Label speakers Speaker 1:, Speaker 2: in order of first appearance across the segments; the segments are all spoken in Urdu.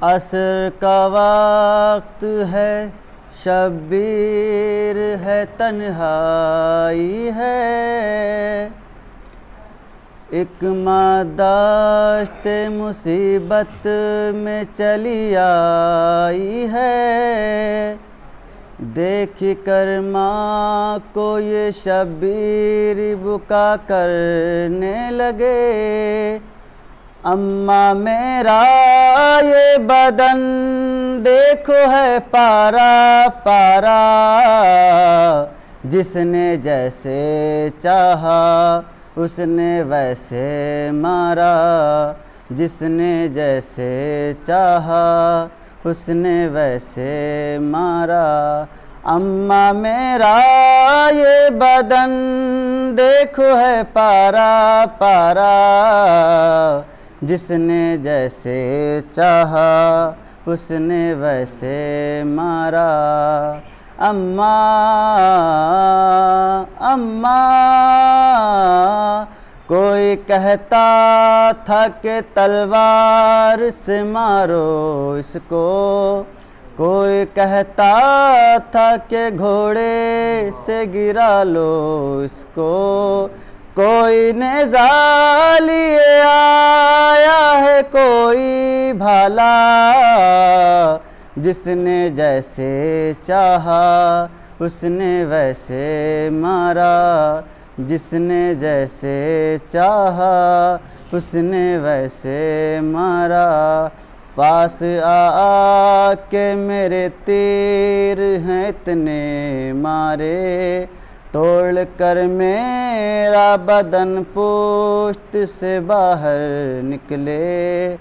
Speaker 1: عصر کا وقت ہے، شبیر ہے، تنہائی ہے، ایک ماں داشت مصیبت میں چلی آئی ہے، دیکھ کر ماں کو یہ شبیر بکا کرنے لگے، اماں میرا یہ بدن دیکھو ہے پارا پارا، جس نے جیسے چاہا اس نے ویسے مارا، جس نے جیسے چاہا اس نے ویسے مارا، اماں میرا یہ بدن دیکھو ہے پارا پارا، جس نے جیسے چاہا اس نے ویسے مارا، اماں اماں کوئی کہتا تھا کہ تلوار سے مارو اس کو، کوئی کہتا تھا کہ گھوڑے سے گرا لو اس کو، کوئی نیزہ لیے آیا ہے کوئی بھالا، جس نے جیسے چاہا اس نے ویسے مارا، جس نے جیسے چاہا اس نے ویسے مارا، پاس آ کے میرے تیر ہیں اتنے مارے، توڑ کر میرا بدن پشت سے باہر نکلے،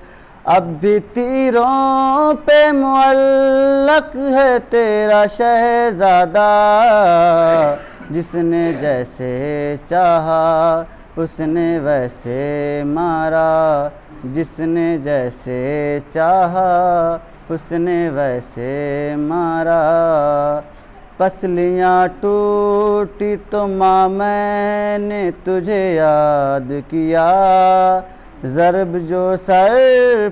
Speaker 1: اب بھی تیروں پہ معلق ہے تیرا شہزادہ، جس نے جیسے چاہا اس نے ویسے مارا، جس نے جیسے چاہا اس نے ویسے مارا، پسلیاں ٹوٹی تو ماں میں نے تجھے یاد کیا، ضرب جو سر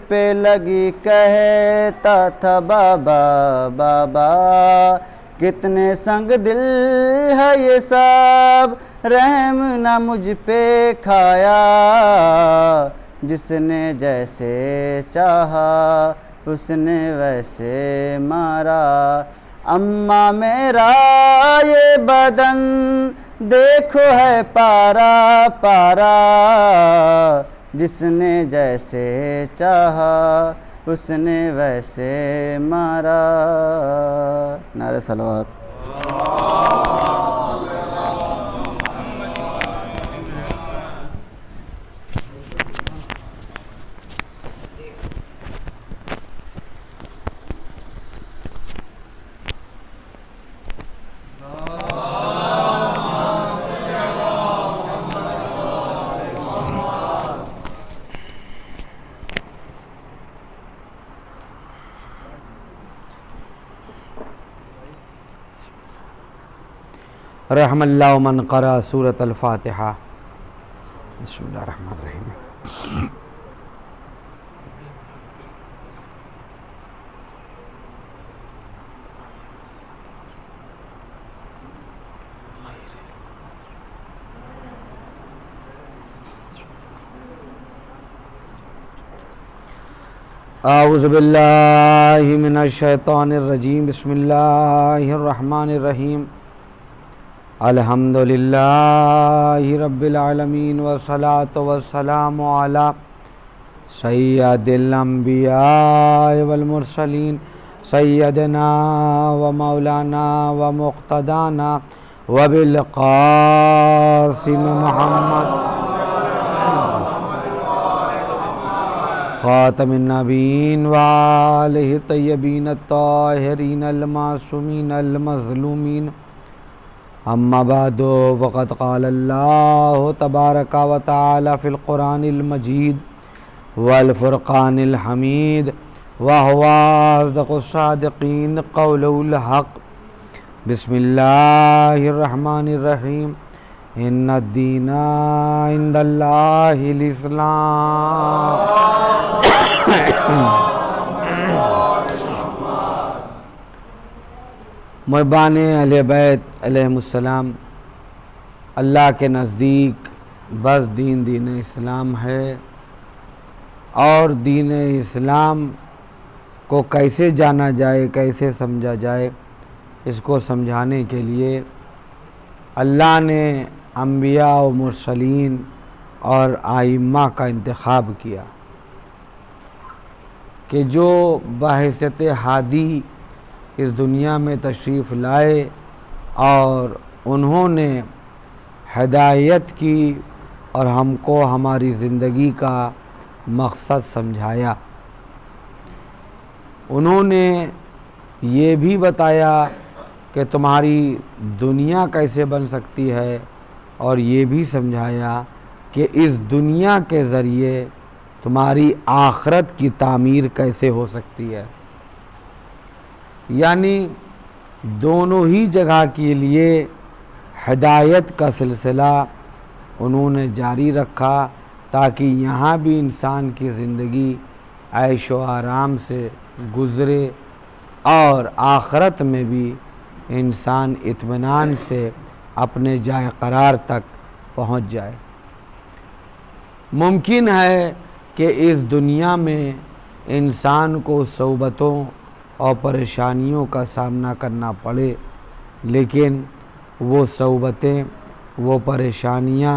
Speaker 1: پہ لگی کہتا تھا بابا بابا، کتنے سنگ دل ہے یہ سب رحم نہ مجھ پہ کھایا، جس نے جیسے چاہا اس نے ویسے مارا، اماں میرا یہ بدن دیکھو ہے پارا پارا، جس نے جیسے چاہا اس نے ویسے مارا، نعرہ صلوات۔
Speaker 2: رحم اللہ من قرأ سورۃ الفاتحہ۔ بسم اللہ الرحمن الرحیم۔ اعوذ باللہ من الشیطان الرجیم، بسم اللہ الرحمن الرحیم، الحمد للہ رب العالمین والصلاة والسلام علی سید الانبیاء والمرسلین، سیدنا و مولانا و مقتدانا و بالقاسم محمد خاتم النبیین و آلہ الطیبین الطاہرین المعصومین المظلومین، اما بعد وقد قال اللہ تبارک و تعالی فی القرآن المجید والفرقان الحمید وهو اصدق الصادقین قوله الحق۔ بسم اللہ الرحمن الرحیم، ان الدین عند اللہ الاسلام۔ محبان اہل بیت علیہم السلام، اللہ کے نزدیک بس دین اسلام ہے، اور دین اسلام کو کیسے جانا جائے، کیسے سمجھا جائے، اس کو سمجھانے کے لیے اللہ نے انبیاء و مرسلین اور ائمہ کا انتخاب کیا کہ جو بحیثیت ہادی اس دنیا میں تشریف لائے اور انہوں نے ہدایت کی اور ہم کو ہماری زندگی کا مقصد سمجھایا۔ انہوں نے یہ بھی بتایا کہ تمہاری دنیا کیسے بن سکتی ہے، اور یہ بھی سمجھایا کہ اس دنیا کے ذریعے تمہاری آخرت کی تعمیر کیسے ہو سکتی ہے۔ یعنی دونوں ہی جگہ کے لیے ہدایت کا سلسلہ انہوں نے جاری رکھا، تاکہ یہاں بھی انسان کی زندگی عیش و آرام سے گزرے اور آخرت میں بھی انسان اطمینان سے اپنے جائے قرار تک پہنچ جائے۔ ممکن ہے کہ اس دنیا میں انسان کو صعوبتوں اور پریشانیوں کا سامنا کرنا پڑے، لیکن وہ صعوبتیں، وہ پریشانیاں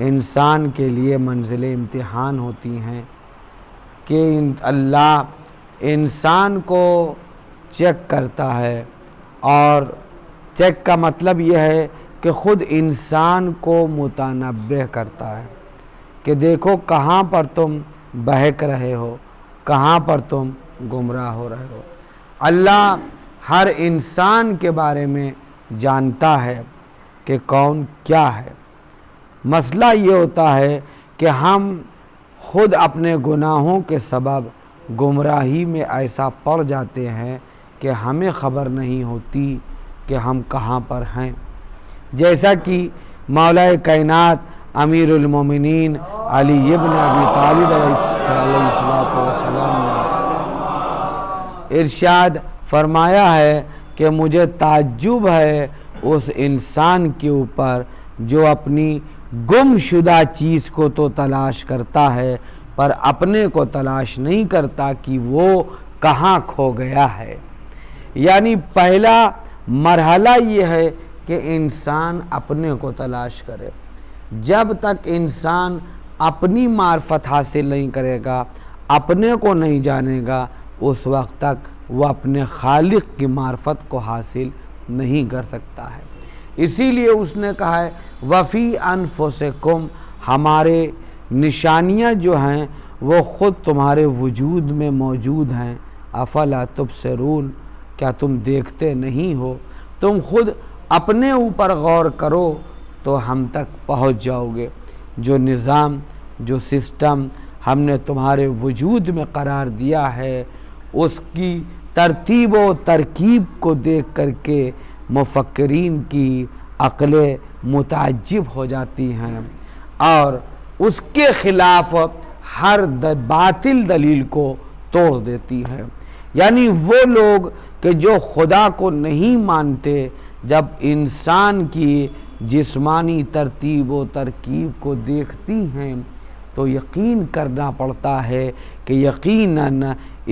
Speaker 2: انسان کے لیے منزل امتحان ہوتی ہیں کہ اللہ انسان کو چیک کرتا ہے، اور چیک کا مطلب یہ ہے کہ خود انسان کو متنبہ کرتا ہے کہ دیکھو کہاں پر تم بہک رہے ہو، کہاں پر تم گمراہ ہو رہے ہو۔ اللہ ہر انسان کے بارے میں جانتا ہے کہ کون کیا ہے۔ مسئلہ یہ ہوتا ہے کہ ہم خود اپنے گناہوں کے سبب گمراہی میں ایسا پڑ جاتے ہیں کہ ہمیں خبر نہیں ہوتی کہ ہم کہاں پر ہیں۔ جیسا کہ مولا کائنات امیر المومنین علی ابن ابی طالب علیہ السلام نے ارشاد فرمایا ہے کہ مجھے تعجب ہے اس انسان کے اوپر جو اپنی گم شدہ چیز کو تو تلاش کرتا ہے، پر اپنے کو تلاش نہیں کرتا کہ وہ کہاں کھو گیا ہے۔ یعنی پہلا مرحلہ یہ ہے کہ انسان اپنے کو تلاش کرے۔ جب تک انسان اپنی معرفت حاصل نہیں کرے گا، اپنے کو نہیں جانے گا، اس وقت تک وہ اپنے خالق کی معرفت کو حاصل نہیں کر سکتا ہے۔ اسی لیے اس نے کہا ہے وفی انفسکم، ہمارے نشانیاں جو ہیں وہ خود تمہارے وجود میں موجود ہیں، افلا تبصرون، کیا تم دیکھتے نہیں ہو؟ تم خود اپنے اوپر غور کرو تو ہم تک پہنچ جاؤ گے۔ جو نظام، جو سسٹم ہم نے تمہارے وجود میں قرار دیا ہے، اس کی ترتیب و ترکیب کو دیکھ کر کے مفکرین کی عقلیں متعجب ہو جاتی ہیں، اور اس کے خلاف ہر باطل دلیل کو توڑ دیتی ہے۔ یعنی وہ لوگ کہ جو خدا کو نہیں مانتے، جب انسان کی جسمانی ترتیب و ترکیب کو دیکھتی ہیں تو یقین کرنا پڑتا ہے کہ یقیناً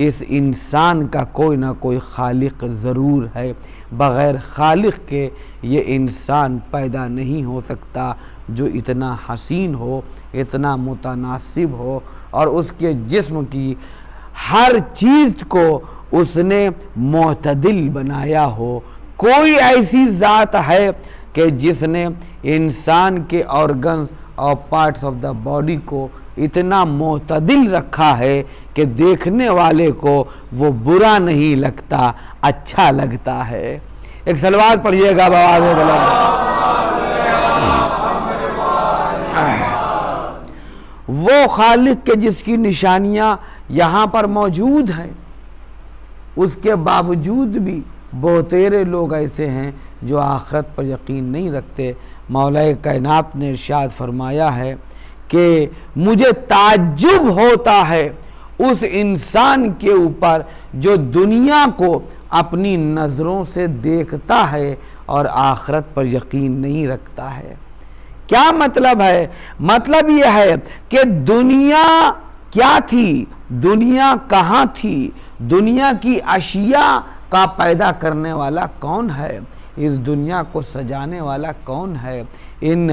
Speaker 2: اس انسان کا کوئی نہ کوئی خالق ضرور ہے۔ بغیر خالق کے یہ انسان پیدا نہیں ہو سکتا جو اتنا حسین ہو، اتنا متناسب ہو، اور اس کے جسم کی ہر چیز کو اس نے معتدل بنایا ہو۔ کوئی ایسی ذات ہے کہ جس نے انسان کے آرگنز اور پارٹس آف دا باڈی کو اتنا معتدل رکھا ہے کہ دیکھنے والے کو وہ برا نہیں لگتا، اچھا لگتا ہے۔ ایک صلوات پڑھیے گا بآواز بلند۔ وہ خالق کے جس کی نشانیاں یہاں پر موجود ہیں، اس کے باوجود بھی بہتیرے لوگ ایسے ہیں جو آخرت پر یقین نہیں رکھتے۔ مولا کائنات نے ارشاد فرمایا ہے کہ مجھے تعجب ہوتا ہے اس انسان کے اوپر جو دنیا کو اپنی نظروں سے دیکھتا ہے اور آخرت پر یقین نہیں رکھتا ہے۔ کیا مطلب ہے؟ مطلب یہ ہے کہ دنیا کیا تھی، دنیا کہاں تھی، دنیا کی اشیاء کا پیدا کرنے والا کون ہے، اس دنیا کو سجانے والا کون ہے، ان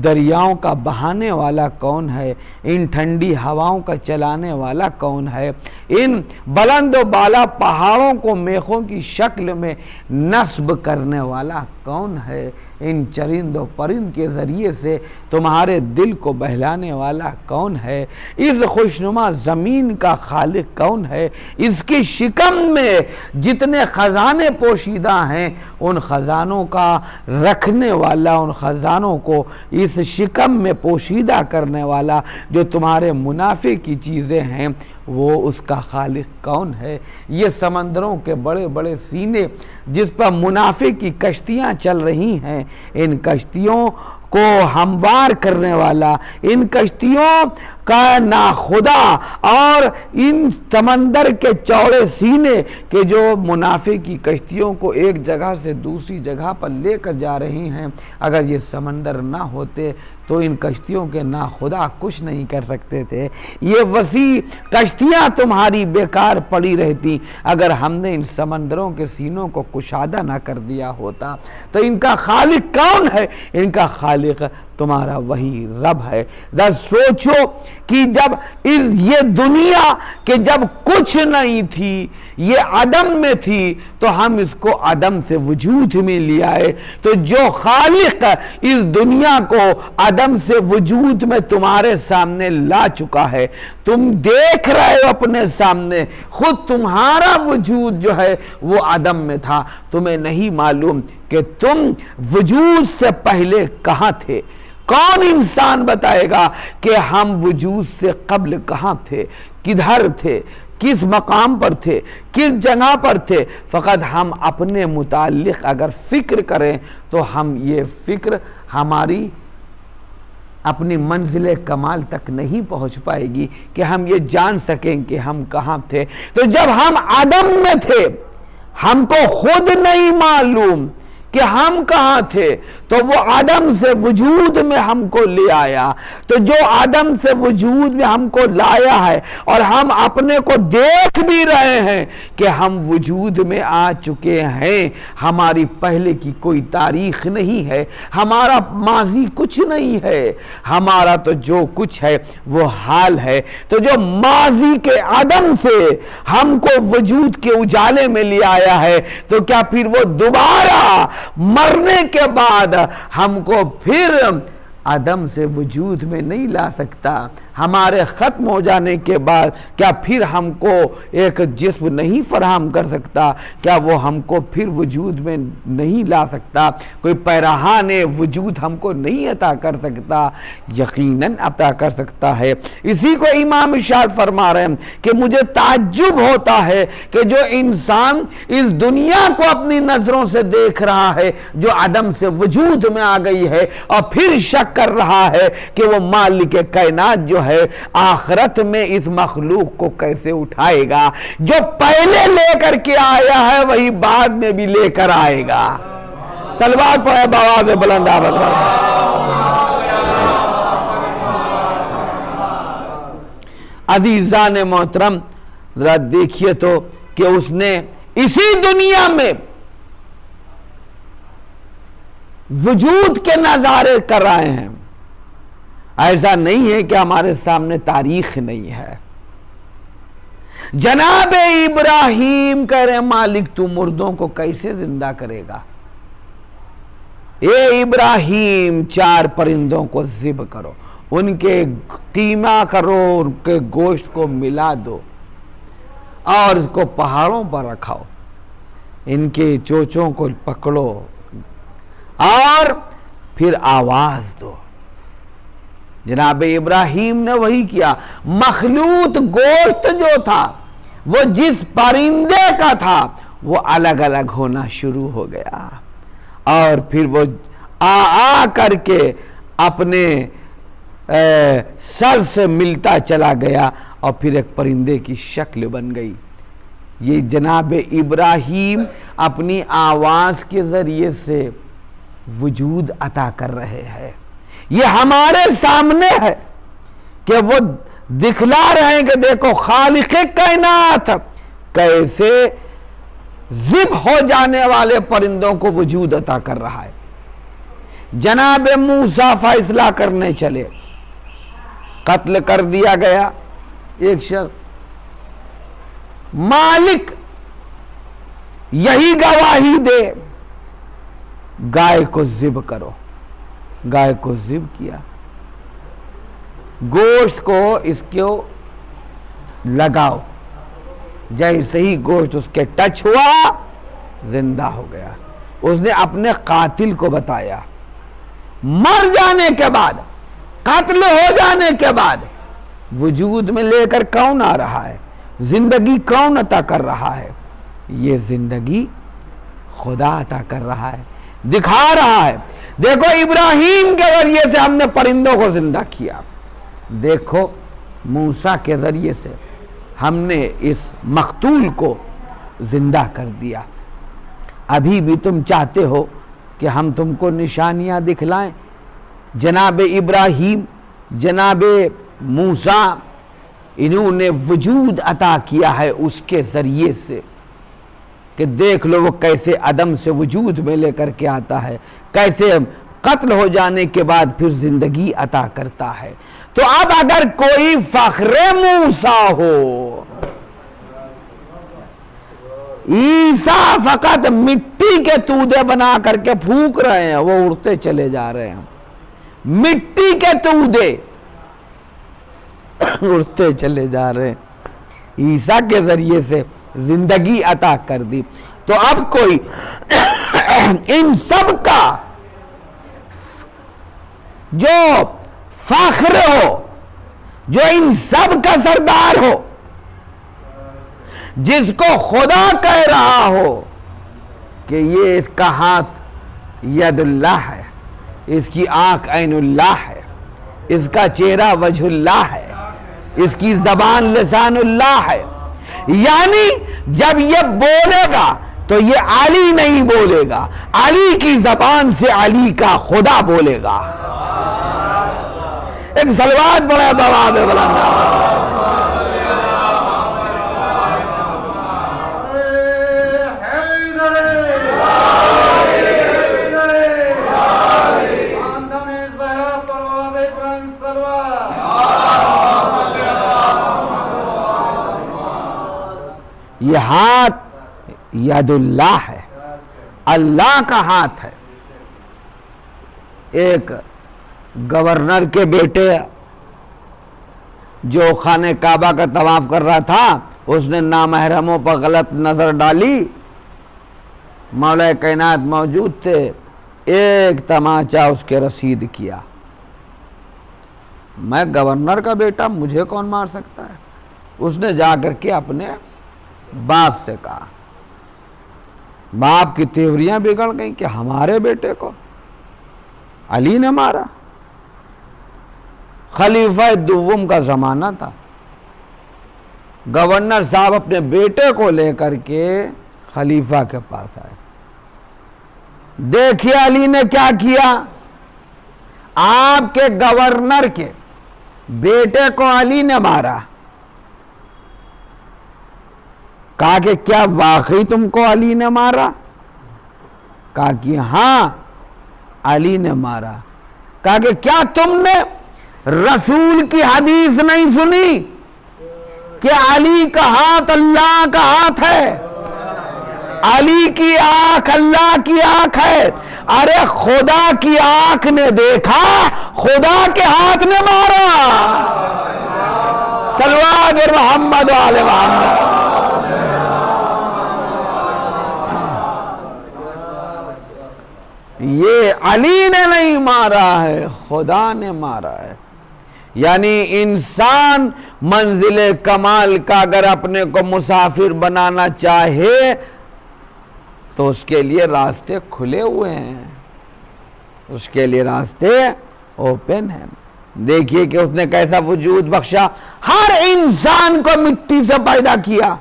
Speaker 2: دریاؤں کا بہانے والا کون ہے، ان ٹھنڈی ہواؤں کا چلانے والا کون ہے، ان بلند و بالا پہاڑوں کو میخوں کی شکل میں نصب کرنے والا کون ہے، ان چرند و پرند کے ذریعے سے تمہارے دل کو بہلانے والا کون ہے، اس خوشنما زمین کا خالق کون ہے، اس کی شکم میں جتنے خزانے پوشیدہ ہیں ان خزانوں کا رکھنے والا، ان خزانوں کو اس شکم میں پوشیدہ کرنے والا جو تمہارے منافع کی چیزیں ہیں وہ اس کا خالق کون ہے۔ یہ سمندروں کے بڑے بڑے سینے جس پر منافع کی کشتیاں چل رہی ہیں، ان کشتیوں کو ہموار کرنے والا، ان کشتیوں کا ناخدا اور ان سمندر کے چوڑے سینے کہ جو منافع کی کشتیوں کو ایک جگہ سے دوسری جگہ پر لے کر جا رہی ہیں، اگر یہ سمندر نہ ہوتے تو ان کشتیوں کے ناخدا کچھ نہیں کر سکتے تھے۔ یہ وسیع کشتیاں تمہاری بیکار پڑی رہتی اگر ہم نے ان سمندروں کے سینوں کو کشادہ نہ کر دیا ہوتا۔ تو ان کا خالق کون ہے؟ ان کا خالق تمہارا وہی رب ہے۔ ذرا سوچو کہ جب یہ دنیا کہ جب کچھ نہیں تھی، یہ عدم میں تھی، تو ہم اس کو عدم سے وجود میں لے آئے۔ تو جو خالق اس دنیا کو عدم سے وجود میں تمہارے سامنے لا چکا ہے، تم دیکھ رہے ہو اپنے سامنے، خود تمہارا وجود جو ہے وہ عدم میں تھا، تمہیں نہیں معلوم کہ تم وجود سے پہلے کہاں تھے۔ کون انسان بتائے گا کہ ہم وجود سے قبل کہاں تھے، کدھر تھے، کس مقام پر تھے، کس جگہ پر تھے؟ فقط ہم اپنے متعلق اگر فکر کریں تو ہم یہ فکر ہماری اپنی منزل کمال تک نہیں پہنچ پائے گی کہ ہم یہ جان سکیں کہ ہم کہاں تھے۔ تو جب ہم عدم میں تھے، ہم کو خود نہیں معلوم کہ ہم کہاں تھے، تو وہ عدم سے وجود میں ہم کو لے آیا۔ تو جو عدم سے وجود میں ہم کو لایا ہے اور ہم اپنے کو دیکھ بھی رہے ہیں کہ ہم وجود میں آ چکے ہیں، ہماری پہلے کی کوئی تاریخ نہیں ہے، ہمارا ماضی کچھ نہیں ہے، ہمارا تو جو کچھ ہے وہ حال ہے۔ تو جو ماضی کے عدم سے ہم کو وجود کے اجالے میں لے آیا ہے، تو کیا پھر وہ دوبارہ مرنے کے بعد ہم کو پھر عدم سے وجود میں نہیں لا سکتا؟ ہمارے ختم ہو جانے کے بعد کیا پھر ہم کو ایک جسم نہیں فراہم کر سکتا؟ کیا وہ ہم کو پھر وجود میں نہیں لا سکتا؟ کوئی پیراہان وجود ہم کو نہیں عطا کر سکتا؟ یقیناً عطا کر سکتا ہے۔ اسی کو امام ارشاد فرما رہے ہیں کہ مجھے تعجب ہوتا ہے کہ جو انسان اس دنیا کو اپنی نظروں سے دیکھ رہا ہے جو عدم سے وجود میں آ گئی ہے، اور پھر شک کر رہا ہے کہ وہ مالک کائنات جو ہے آخرت میں اس مخلوق کو کیسے اٹھائے گا۔ جو پہلے لے کر کے آیا ہے وہی بعد میں بھی لے کر آئے گا۔ صلوات پڑھے بآواز بلند آواز۔ عزیزان محترم، ذرا دیکھیے تو کہ اس نے اسی دنیا میں وجود کے نظارے کر رہے ہیں۔ ایسا نہیں ہے کہ ہمارے سامنے تاریخ نہیں ہے۔ جناب ابراہیم کہہ رہے ہیں مالک تو مردوں کو کیسے زندہ کرے گا؟ اے ابراہیم 4 پرندوں کو ذبح کرو، ان کے قیمہ کرو، ان کے گوشت کو ملا دو اور اس کو پہاڑوں پر رکھاؤ، ان کے چوچوں کو پکڑو اور پھر آواز دو۔ جناب ابراہیم نے وہی کیا۔ مخلوط گوشت جو تھا وہ جس پرندے کا تھا وہ الگ الگ ہونا شروع ہو گیا، اور پھر وہ آ کر کے اپنے سر سے ملتا چلا گیا اور پھر ایک پرندے کی شکل بن گئی. یہ جناب ابراہیم اپنی آواز کے ذریعے سے وجود عطا کر رہے ہیں. یہ ہمارے سامنے ہے کہ وہ دکھلا رہے ہیں کہ دیکھو خالق کائنات کیسے ذبح ہو جانے والے پرندوں کو وجود عطا کر رہا ہے. جناب موسیٰ فیصلہ کرنے چلے, قتل کر دیا گیا ایک شخص. مالک یہی گواہی دے, گائے کو ذبح کرو. گائے کو ذبح کیا, گوشت کو اس کو لگاؤ, جیسے ہی گوشت اس کے ٹچ ہوا زندہ ہو گیا. اس نے اپنے قاتل کو بتایا. مر جانے کے بعد, قتل ہو جانے کے بعد وجود میں لے کر کون آ رہا ہے؟ زندگی کون عطا کر رہا ہے؟ یہ زندگی خدا عطا کر رہا ہے, دکھا رہا ہے. دیکھو ابراہیم کے ذریعے سے ہم نے پرندوں کو زندہ کیا, دیکھو موسیٰ کے ذریعے سے ہم نے اس مقتول کو زندہ کر دیا. ابھی بھی تم چاہتے ہو کہ ہم تم کو نشانیاں دکھلائیں؟ جناب ابراہیم, جناب موسیٰ, انہوں نے وجود عطا کیا ہے اس کے ذریعے سے کہ دیکھ لو وہ کیسے عدم سے وجود میں لے کر کے آتا ہے, کیسے قتل ہو جانے کے بعد پھر زندگی عطا کرتا ہے. تو اب اگر کوئی فخر موسیٰ ہو, عیسیٰ فقط مٹی کے تودے بنا کر کے پھونک رہے ہیں, وہ اڑتے چلے جا رہے ہیں. مٹی کے تودے اڑتے چلے جا رہے ہیں. عیسیٰ کے ذریعے سے زندگی عطا کر دی. تو اب کوئی ان سب کا جو فخر ہو, جو ان سب کا سردار ہو, جس کو خدا کہہ رہا ہو کہ یہ اس کا ہاتھ ید اللہ ہے, اس کی آنکھ عین اللہ ہے, اس کا چہرہ وجہ اللہ ہے, اس کی زبان لسان اللہ ہے. یعنی جب یہ بولے گا تو یہ علی نہیں بولے گا, علی کی زبان سے علی کا خدا بولے گا. ایک صلوات پڑھے بواد بلند. یہ ہاتھ ید اللہ ہے, اللہ کا ہاتھ ہے. ایک گورنر کے بیٹے جو خانہ کعبہ کا طواف کر رہا تھا, اس نے نامحرموں پر غلط نظر ڈالی. مولا کائنات موجود تھے, ایک تماچا اس کے رسید کیا. میں گورنر کا بیٹا, مجھے کون مار سکتا ہے؟ اس نے جا کر کے اپنے باپ سے کہا. باپ کی تیوریاں بگڑ گئیں کہ ہمارے بیٹے کو علی نے مارا. خلیفہ دوم کا زمانہ تھا. گورنر صاحب اپنے بیٹے کو لے کر کے خلیفہ کے پاس آئے. دیکھیے علی نے کیا کیا, آپ کے گورنر کے بیٹے کو علی نے مارا. کہا کہ کیا واقعی تم کو علی نے مارا؟ کہا کہ ہاں علی نے مارا. کہا کہ کیا تم نے رسول کی حدیث نہیں سنی کہ علی کا ہاتھ اللہ کا ہاتھ ہے, علی کی آنکھ اللہ کی آنکھ ہے؟ ارے خدا کی آنکھ نے دیکھا, خدا کے ہاتھ نے مارا. صلوات محمد و آل محمد. یہ علی نے نہیں مارا ہے, خدا نے مارا ہے. یعنی انسان منزل کمال کا اگر اپنے کو مسافر بنانا چاہے تو اس کے لیے راستے کھلے ہوئے ہیں, اس کے لیے راستے اوپن ہیں. دیکھیے کہ اس نے کیسا وجود بخشا. ہر انسان کو مٹی سے پیدا کیا,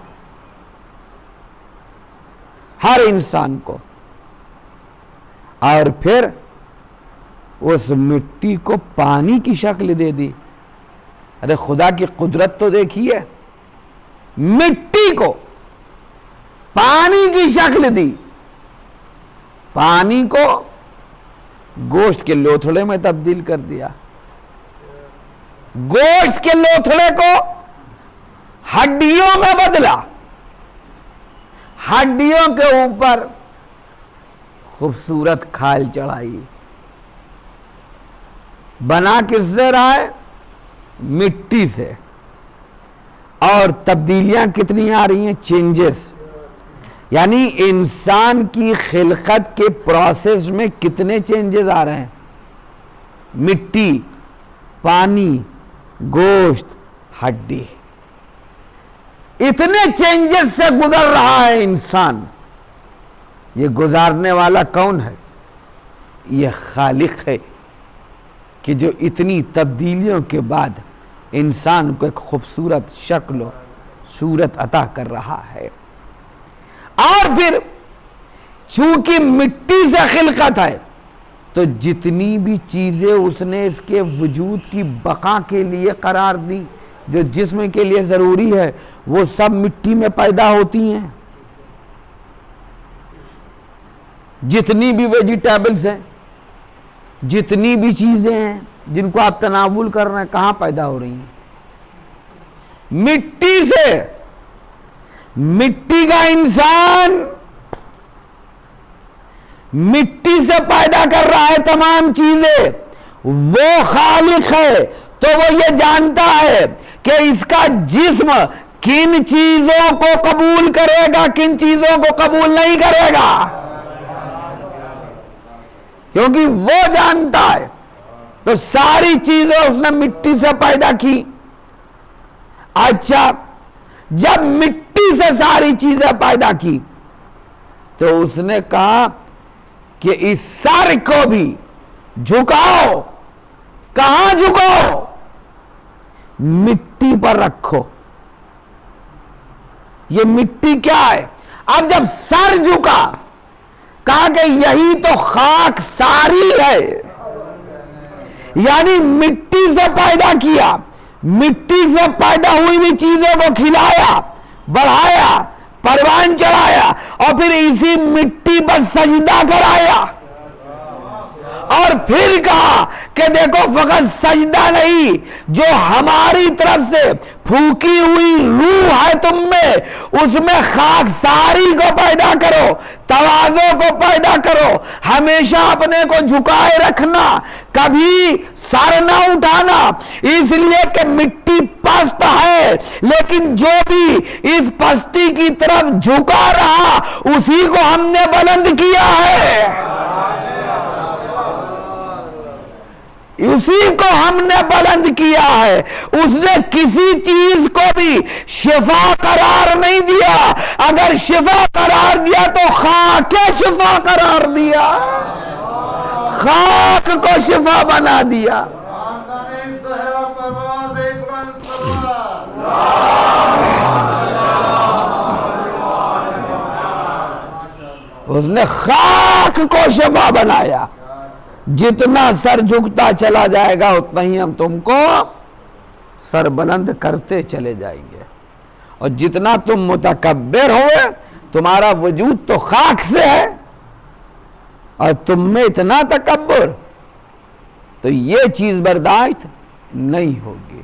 Speaker 2: ہر انسان کو, اور پھر اس مٹی کو پانی کی شکل دے دی. ارے خدا کی قدرت تو دیکھیے, مٹی کو پانی کی شکل دی, پانی کو گوشت کے لوتھڑے میں تبدیل کر دیا, گوشت کے لوتھڑے کو ہڈیوں میں بدلا, ہڈیوں کے اوپر خوبصورت کھال چڑھائی. بنا کس سے رہا ہے؟ مٹی سے. اور تبدیلیاں کتنی آ رہی ہیں؟ چینجز. یعنی انسان کی خلقت کے پروسیس میں کتنے چینجز آ رہے ہیں؟ مٹی, پانی, گوشت, ہڈی, اتنے چینجز سے گزر رہا ہے انسان. یہ گزارنے والا کون ہے؟ یہ خالق ہے کہ جو اتنی تبدیلیوں کے بعد انسان کو ایک خوبصورت شکل و صورت عطا کر رہا ہے. اور پھر چونکہ مٹی سے خلقت ہے تو جتنی بھی چیزیں اس نے اس کے وجود کی بقا کے لیے قرار دی, جو جسم کے لیے ضروری ہے, وہ سب مٹی میں پیدا ہوتی ہیں. جتنی بھی ویجیٹیبلز ہیں, جتنی بھی چیزیں ہیں جن کو آپ تناول کر رہے ہیں, کہاں پیدا ہو رہی ہیں؟ مٹی سے. مٹی کا انسان مٹی سے پیدا کر رہا ہے تمام چیزیں. وہ خالق ہے تو وہ یہ جانتا ہے کہ اس کا جسم کن چیزوں کو قبول کرے گا, کن چیزوں کو قبول نہیں کرے گا, کیونکہ وہ جانتا ہے. تو ساری چیزیں اس نے مٹی سے پیدا کی. اچھا, جب مٹی سے ساری چیزیں پیدا کی تو اس نے کہا کہ اس سر کو بھی جھکاؤ. کہاں جھکاؤ؟ مٹی پر رکھو. یہ مٹی کیا ہے؟ اب جب سر جھکا, کہا کہ یہی تو خاک ساری ہے. یعنی مٹی سے پیدا کیا, مٹی سے پیدا ہوئی بھی چیزوں کو کھلایا, بڑھایا, پروان چڑھایا, اور پھر اسی مٹی پر سجدہ کرایا. اور پھر کہا کہ دیکھو فقط سجدہ نہیں, جو ہماری طرف سے پھونکی ہوئی روح ہے تم میں, اس میں خاک ساری کو پیدا کرو, تواضع کو پیدا کرو, ہمیشہ اپنے کو جھکائے رکھنا, کبھی سر نہ اٹھانا, اس لیے کہ مٹی پست ہے, لیکن جو بھی اس پستی کی طرف جھکا رہا اسی کو ہم نے بلند کیا ہے, اسی کو ہم نے بلند کیا ہے. اس نے کسی چیز کو بھی شفا قرار نہیں دیا. اگر شفا قرار دیا تو خاک شفا قرار دیا, خاک کو شفا بنا دیا. اس نے خاک کو شفا بنایا. جتنا سر جھکتا چلا جائے گا اتنا ہی ہم تم کو سر بلند کرتے چلے جائیں گے. اور جتنا تم متکبر ہوئے, تمہارا وجود تو خاک سے ہے اور تم میں اتنا تکبر, تو یہ چیز برداشت نہیں ہوگی.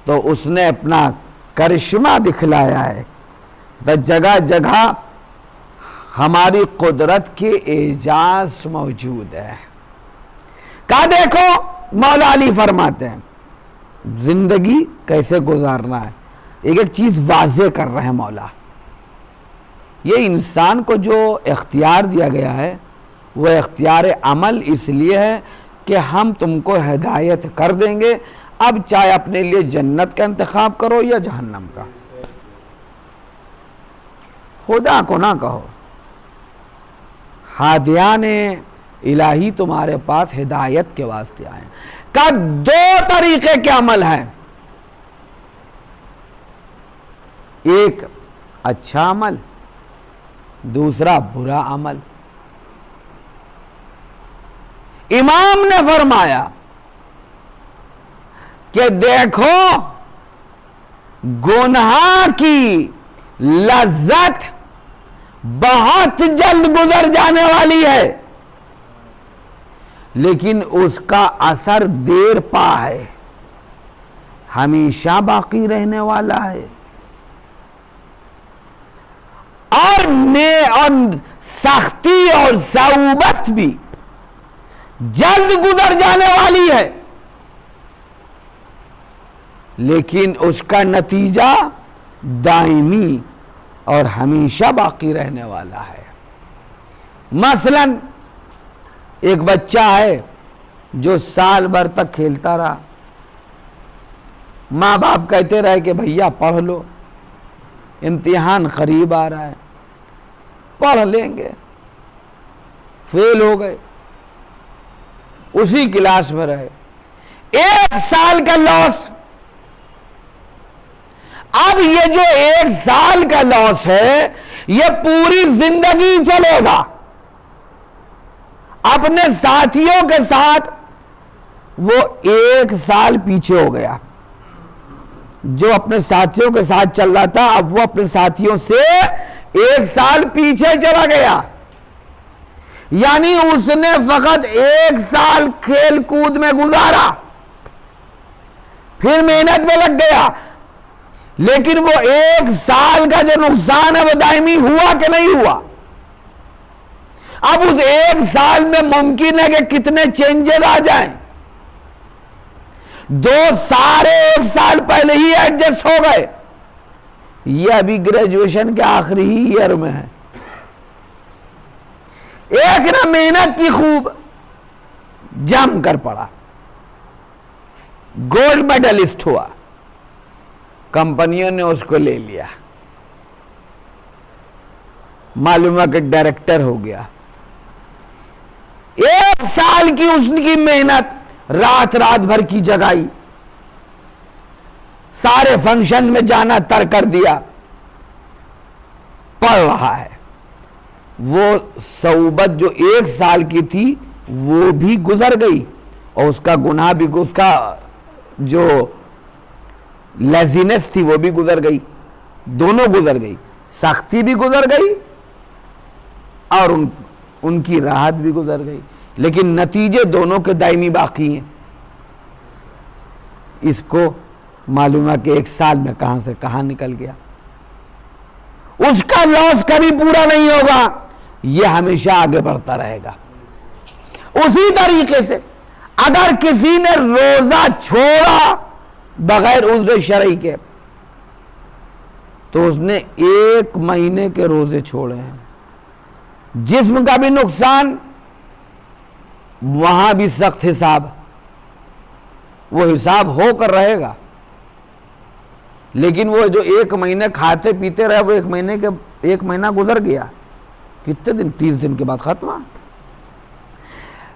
Speaker 2: تو اس نے اپنا کرشمہ دکھلایا ہے. تو جگہ جگہ ہماری قدرت کے اعجاز موجود ہے. کہا دیکھو, مولا علی فرماتے ہیں زندگی کیسے گزارنا ہے, ایک ایک چیز واضح کر رہے ہیں مولا. یہ انسان کو جو اختیار دیا گیا ہے وہ اختیار عمل اس لیے ہے کہ ہم تم کو ہدایت کر دیں گے. اب چاہے اپنے لیے جنت کا انتخاب کرو یا جہنم کا, خدا کو نہ کہو. ہادیان الہی تمہارے پاس ہدایت کے واسطے آئے ہیں۔ کہ دو طریقے کے عمل ہیں، ایک اچھا عمل، دوسرا برا عمل۔ امام نے فرمایا کہ دیکھو گناہ کی لذت بہت جلد گزر جانے والی ہے، لیکن اس کا اثر دیر پا ہے، ہمیشہ باقی رہنے والا ہے۔ اور سختی اور صعوبت بھی جلد گزر جانے والی ہے، لیکن اس کا نتیجہ دائمی اور ہمیشہ باقی رہنے والا ہے۔ مثلا ایک بچہ ہے جو سال بھر تک کھیلتا رہا، ماں باپ کہتے رہے کہ بھیا پڑھ لو، امتحان قریب آ رہا ہے، پڑھ لیں گے، فیل ہو گئے، اسی کلاس میں رہے، 1 سال کا لاس۔ اب یہ جو 1 سال کا لاس ہے یہ پوری زندگی چلے گا۔ اپنے ساتھیوں کے ساتھ وہ 1 سال پیچھے ہو گیا، جو اپنے ساتھیوں کے ساتھ چل رہا تھا اب وہ اپنے ساتھیوں سے 1 سال پیچھے چلا گیا، یعنی اس نے فقط 1 سال کھیل کود میں گزارا، پھر محنت میں لگ گیا، لیکن وہ 1 سال کا جو نقصان ہے وہ دائمی ہوا کہ نہیں ہوا؟ اب اس 1 سال میں ممکن ہے کہ کتنے چینجز آ جائیں، 2 سارے 1 سال پہلے ہی ایڈجسٹ ہو گئے، یہ ابھی گریجویشن کے آخری ہی ایئر میں ہے۔ ایک نہ محنت کی خوب جم کر پڑا، گولڈ میڈلسٹ ہوا، کمپنیوں نے اس کو لے لیا، معلوم ہے کہ ڈائریکٹر ہو گیا۔ 1 سال کی اس کی محنت رات بھر کی جگائی، سارے فنکشن میں جانا تر کر دیا، پڑھ رہا ہے، وہ صعوبت جو 1 سال کی تھی وہ بھی گزر گئی، اور اس کا گناہ بھی، اس کا جو لیزینس تھی وہ بھی گزر گئی، دونوں گزر گئی، سختی بھی گزر گئی اور ان کی راحت بھی گزر گئی، لیکن نتیجے دونوں کے دائمی باقی ہیں۔ اس کو معلوم ہے کہ 1 سال میں کہاں سے کہاں نکل گیا، اس کا لاس کبھی پورا نہیں ہوگا، یہ ہمیشہ آگے بڑھتا رہے گا۔ اسی طریقے سے اگر کسی نے روزہ چھوڑا بغیر عذر شرعی کے تو اس نے 1 مہینے کے روزے چھوڑے ہیں، جسم کا بھی نقصان، وہاں بھی سخت حساب، وہ حساب ہو کر رہے گا، لیکن وہ جو 1 مہینے کھاتے پیتے رہے وہ 1 مہینہ گزر گیا، کتنے دن؟ 30 دن کے بعد ختم۔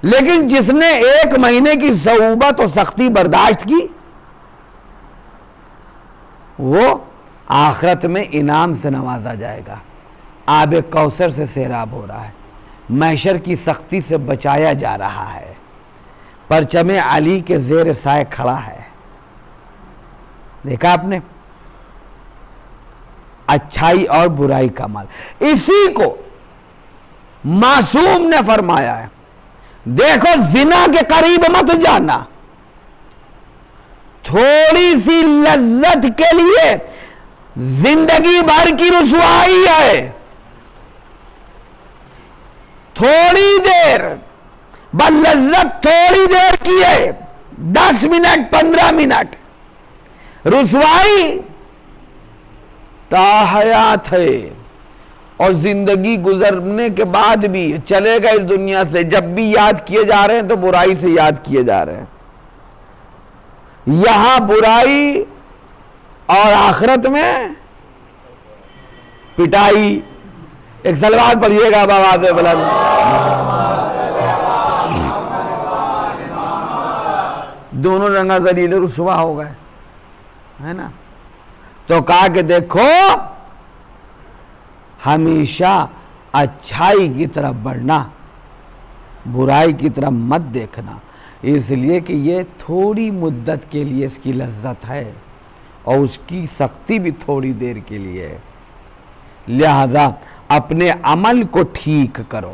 Speaker 2: لیکن جس نے 1 مہینے کی صعوبت اور سختی برداشت کی وہ آخرت میں انعام سے نوازا جائے گا، آب کوثر سے سیراب ہو رہا ہے، محشر کی سختی سے بچایا جا رہا ہے، پرچم علی کے زیر سائے کھڑا ہے۔ دیکھا آپ نے، اچھائی اور برائی کا عمل، اسی کو معصوم نے فرمایا ہے، دیکھو زنا کے قریب مت جانا، تھوڑی سی لذت کے لیے زندگی بھر کی رسوائی ہے، تھوڑی دیر بس لذت تھوڑی دیر کی ہے، 10 منٹ 15 منٹ، رسوائی تا حیات ہے، اور زندگی گزرنے کے بعد بھی چلے گا اس دنیا سے، جب بھی یاد کیے جا رہے ہیں تو برائی سے یاد کیے جا رہے ہیں، یہاں برائی اور آخرت میں پٹائی۔ ایک سلوات پڑھیے گا بآواز بلند۔ دونوں رنگا ذلیل رسوا ہو گئے، ہے نا؟ تو کہا کہ دیکھو ہمیشہ اچھائی کی طرف بڑھنا، برائی کی طرف مت دیکھنا، اس لیے کہ یہ تھوڑی مدت کے لیے اس کی لذت ہے اور اس کی سختی بھی تھوڑی دیر کے لیے ہے۔ لہذا اپنے عمل کو ٹھیک کرو،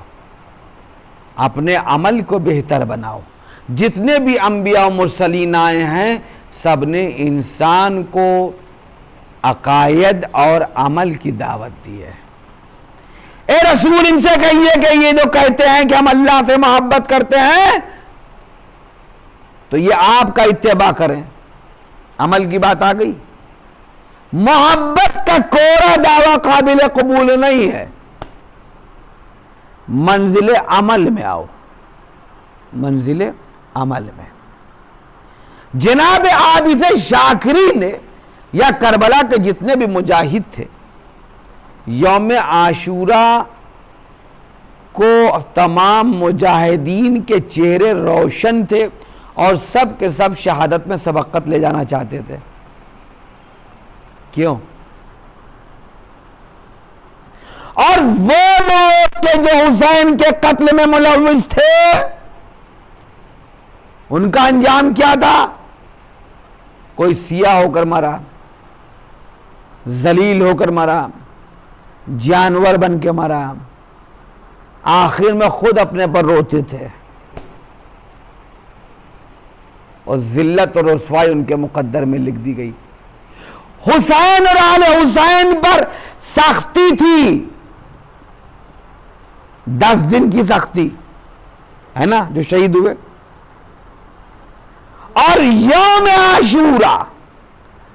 Speaker 2: اپنے عمل کو بہتر بناؤ۔ جتنے بھی انبیاء و مرسلین آئے ہیں سب نے انسان کو عقائد اور عمل کی دعوت دی ہے۔ اے رسول ان سے کہیے کہ یہ جو کہتے ہیں کہ ہم اللہ سے محبت کرتے ہیں تو یہ آپ کا اتباع کریں۔ عمل کی بات آ گئی۔ محبت کا کوڑا دعویٰ قابل قبول نہیں ہے، منزل عمل میں آؤ، منزل عمل میں۔ جناب عابد شاکری نے یا کربلا کے جتنے بھی مجاہد تھے، یوم عاشوراء کو تمام مجاہدین کے چہرے روشن تھے اور سب کے سب شہادت میں سبقت لے جانا چاہتے تھے۔ کیوں؟ اور وہ لوگ کہ جو حسین کے قتل میں ملوث تھے ان کا انجام کیا تھا؟ کوئی سیاہ ہو کر مرا، ذلیل ہو کر مرا، جانور بن کے مرا، آخر میں خود اپنے پر روتے تھے اور ذلت اور رسوائی ان کے مقدر میں لکھ دی گئی۔ حسین اور آل حسین پر سختی تھی، 10 دن کی سختی ہے نا جو شہید ہوئے، اور یوم عاشوراء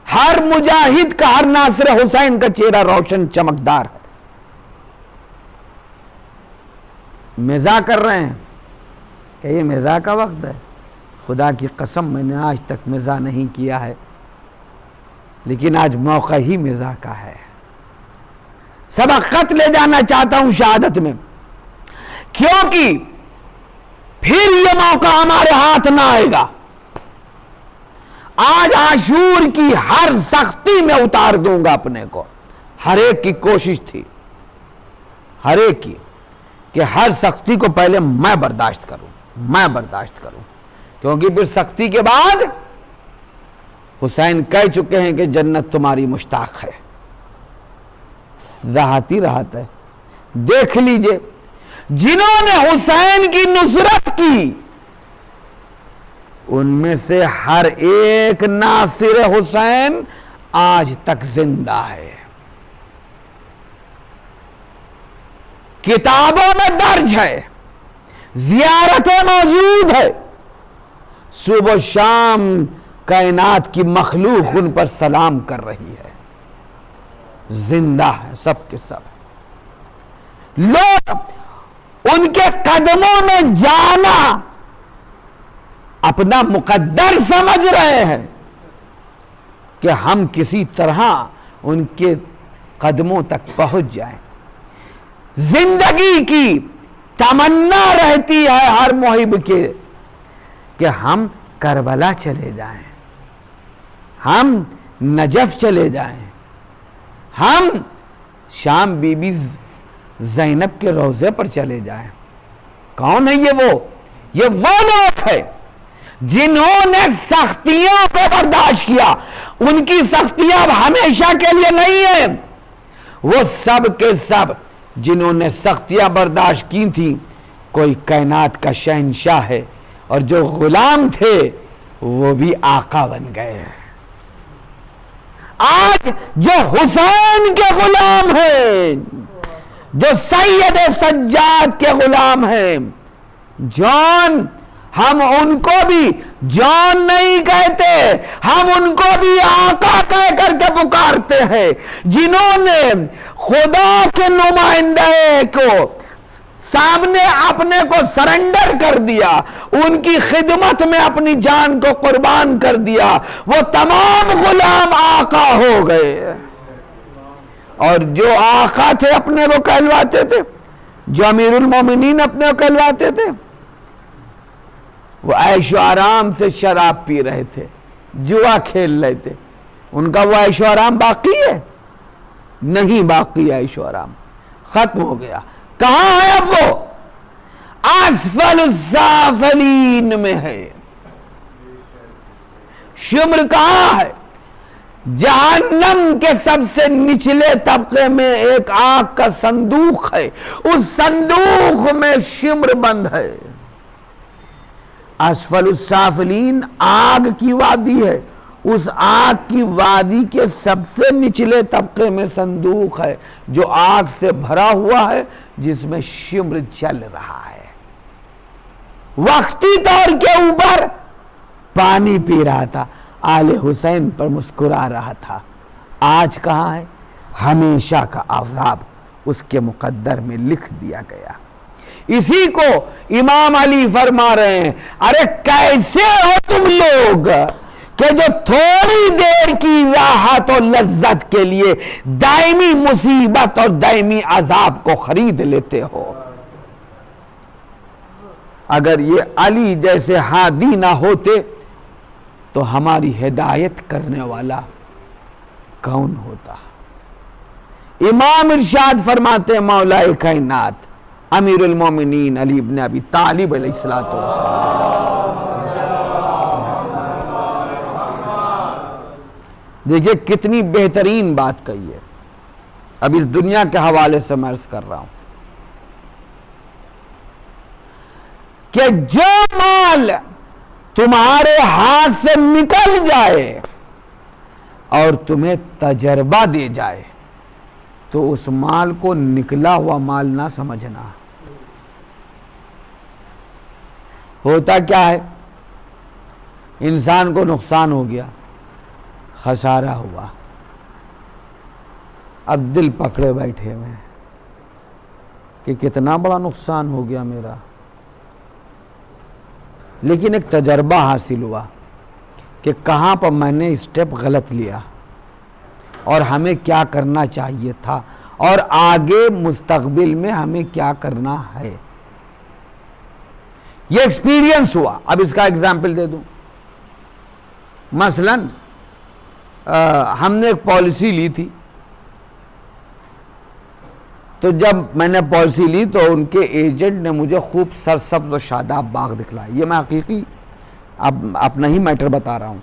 Speaker 2: ہر مجاہد کا، ہر ناصر حسین کا چہرہ روشن چمکدار ہے۔ مزاح کر رہے ہیں کہ یہ مزاح کا وقت ہے؟ خدا کی قسم میں نے آج تک مزاح نہیں کیا ہے، لیکن آج موقع ہی مزاح کا ہے۔ سبقت لے جانا چاہتا ہوں شہادت میں، کیونکہ پھر یہ موقع ہمارے ہاتھ نہ آئے گا۔ آج عاشور کی ہر سختی میں اتار دوں گا اپنے کو۔ ہر ایک کی کوشش تھی، ہر ایک کی، کہ ہر سختی کو پہلے میں برداشت کروں، کیونکہ پھر سختی کے بعد حسین کہہ چکے ہیں کہ جنت تمہاری مشتاق ہے۔ راحت ہی راحت ہے۔ دیکھ لیجئے جنہوں نے حسین کی نصرت کی ان میں سے ہر ایک ناصر حسین آج تک زندہ ہے، کتابوں میں درج ہے، زیارتیں موجود ہے، صبح و شام کائنات کی مخلوق ان پر سلام کر رہی ہے، زندہ ہے سب کے سب۔ لوگ ان کے قدموں میں جانا اپنا مقدر سمجھ رہے ہیں کہ ہم کسی طرح ان کے قدموں تک پہنچ جائیں۔ زندگی کی تمنا رہتی ہے ہر محب کے کہ ہم کربلا چلے جائیں، ہم نجف چلے جائیں، ہم شام بی بی زینب کے روضے پر چلے جائیں۔ کون ہے یہ وہ لوگ ہیں جنہوں نے سختیوں کو برداشت کیا۔ ان کی سختیاں اب ہمیشہ کے لیے نہیں ہیں۔ وہ سب کے سب جنہوں نے سختیاں برداشت کی تھیں کوئی کائنات کا شہنشاہ ہے، اور جو غلام تھے وہ بھی آقا بن گئے ہیں۔ آج جو حسین کے غلام ہیں، جو سید سجاد کے غلام ہیں، جان، ہم ان کو بھی جان نہیں کہتے، ہم ان کو بھی آقا کہہ کر کے پکارتے ہیں، جنہوں نے خدا کے نمائندے کو سامنے اپنے کو سرنڈر کر دیا، ان کی خدمت میں اپنی جان کو قربان کر دیا، وہ تمام غلام آقا ہو گئے۔ اور جو آقا تھے اپنے کو کہلواتے تھے، جو امیر المومنین اپنے کو کہلواتے تھے، وہ عیش و آرام سے شراب پی رہے تھے، جوا کھیل رہے تھے، ان کا وہ عیش و آرام باقی ہے؟ نہیں باقی عیش و آرام، ختم ہو گیا۔ کہاں ہے اب وہ؟ اسفل السافلین میں ہے۔ شمر کہاں ہے؟ جہنم کے سب سے نچلے طبقے میں ایک آگ کا صندوق ہے، اس صندوق میں شمر بند ہے۔ اسفل السافلین آگ کی وادی ہے، اس آگ کی وادی کے سب سے نچلے طبقے میں صندوق ہے جو آگ سے بھرا ہوا ہے، جس میں شمر جل رہا ہے۔ وقتی طور کے اوپر پانی پی رہا تھا، آل حسین پر مسکرا رہا تھا۔ آج کہاں ہے؟ ہمیشہ کا عذاب اس کے مقدر میں لکھ دیا گیا۔ اسی کو امام علی فرما رہے ہیں، ارے کیسے ہو تم لوگ کہ جو تھوڑی دیر کی راحت اور لذت کے لیے دائمی مصیبت اور دائمی عذاب کو خرید لیتے ہو۔ اگر یہ علی جیسے ہادی نہ ہوتے تو ہماری ہدایت کرنے والا کون ہوتا؟ امام ارشاد فرماتے ہیں، مولا کائنات امیر المومنین علی ابن ابی طالب علیہ السلام، دیکھیے کتنی بہترین بات کہی ہے۔ اب اس دنیا کے حوالے سے میں عرض کر رہا ہوں کہ جو مال تمہارے ہاتھ سے نکل جائے اور تمہیں تجربہ دے جائے تو اس مال کو نکلا ہوا مال نہ سمجھنا۔ ہوتا کیا ہے؟ انسان کو نقصان ہو گیا، خسارہ ہوا، اب دل پکڑے بیٹھے ہوئے کہ کتنا بڑا نقصان ہو گیا میرا، لیکن ایک تجربہ حاصل ہوا کہ کہاں پر میں نے اسٹیپ غلط لیا اور ہمیں کیا کرنا چاہیے تھا اور آگے مستقبل میں ہمیں کیا کرنا ہے۔ یہ ایکسپیرینس ہوا۔ اب اس کا ایگزامپل دے دوں، مثلا ہم نے ایک پالیسی لی تھی، تو جب میں نے پالیسی لی تو ان کے ایجنٹ نے مجھے خوب سرسبز و شاداب باغ دکھلائے۔ یہ میں حقیقی اپنا ہی میٹر بتا رہا ہوں،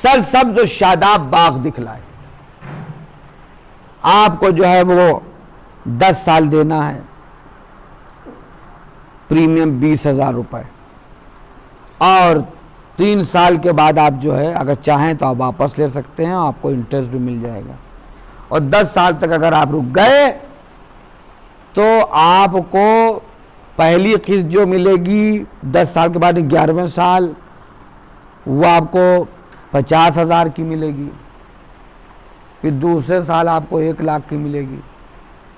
Speaker 2: سرسبز و شاداب باغ دکھلائے۔ آپ کو جو ہے وہ 10 سال دینا ہے، پریمیم 20,000 روپے، اور 3 سال کے بعد آپ جو ہے اگر چاہیں تو آپ واپس لے سکتے ہیں، آپ کو انٹرسٹ بھی مل جائے گا، اور 10 سال تک اگر آپ رک گئے تو آپ کو پہلی قسط جو ملے گی 10 سال کے بعد 11ویں سال وہ آپ کو 50,000 کی ملے گی، پھر دوسرے سال آپ کو 1 لاکھ کی ملے گی،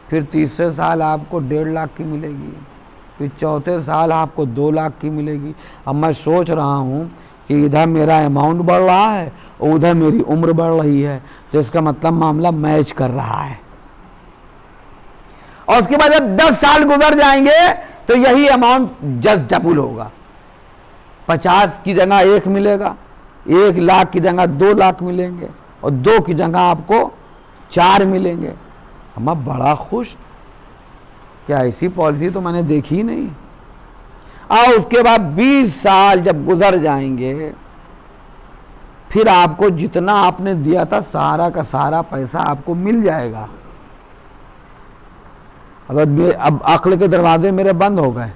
Speaker 2: پھر تیسرے سال آپ کو 1.5 لاکھ کی ملے گی، پھر چوتھے سال آپ کو 2 لاکھ کی ملے گی۔ اب میں سوچ رہا ہوں کہ ادھر میرا اماؤنٹ بڑھ رہا ہے اور ادھر میری عمر بڑھ رہی ہے، تو اس کا مطلب معاملہ میچ کر رہا ہے، اور اس کے بعد جب 10 سال گزر جائیں گے تو یہی اماؤنٹ جسٹ ڈبل ہوگا، 50 کی جگہ 1 ملے گا، 1 لاکھ کی جگہ 2 لاکھ ملیں گے، اور 2 کی جگہ آپ کو 4 ملیں گے۔ میں بڑا خوش کہ ایسی پالیسی تو میں نے دیکھی ہی نہیں۔ اور اس کے بعد 20 سال جب گزر جائیں گے پھر آپ کو جتنا آپ نے دیا تھا سارا کا سارا پیسہ آپ کو مل جائے گا۔ اب عقل کے دروازے میرے بند ہو گئے،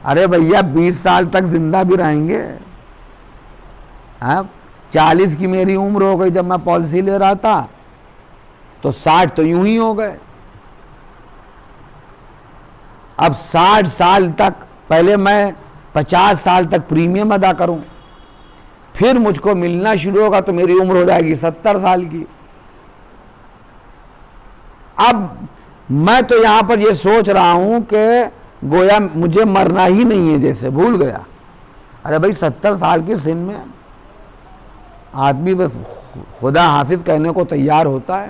Speaker 2: ارے بھیا 20 سال تک زندہ بھی رہیں گے، 40 کی میری عمر ہو گئی جب میں پالیسی لے رہا تھا، تو 60 تو یوں ہی ہو گئے۔ اب 60 سال تک، پہلے میں 50 سال تک پریمیم ادا کروں، پھر مجھ کو ملنا شروع ہوگا تو میری عمر ہو جائے گی 70 سال کی۔ اب میں تو یہاں پر یہ سوچ رہا ہوں کہ گویا مجھے مرنا ہی نہیں ہے، جیسے بھول گیا۔ ارے بھائی 70 سال کی سن میں آدمی بس خدا حافظ کہنے کو تیار ہوتا ہے۔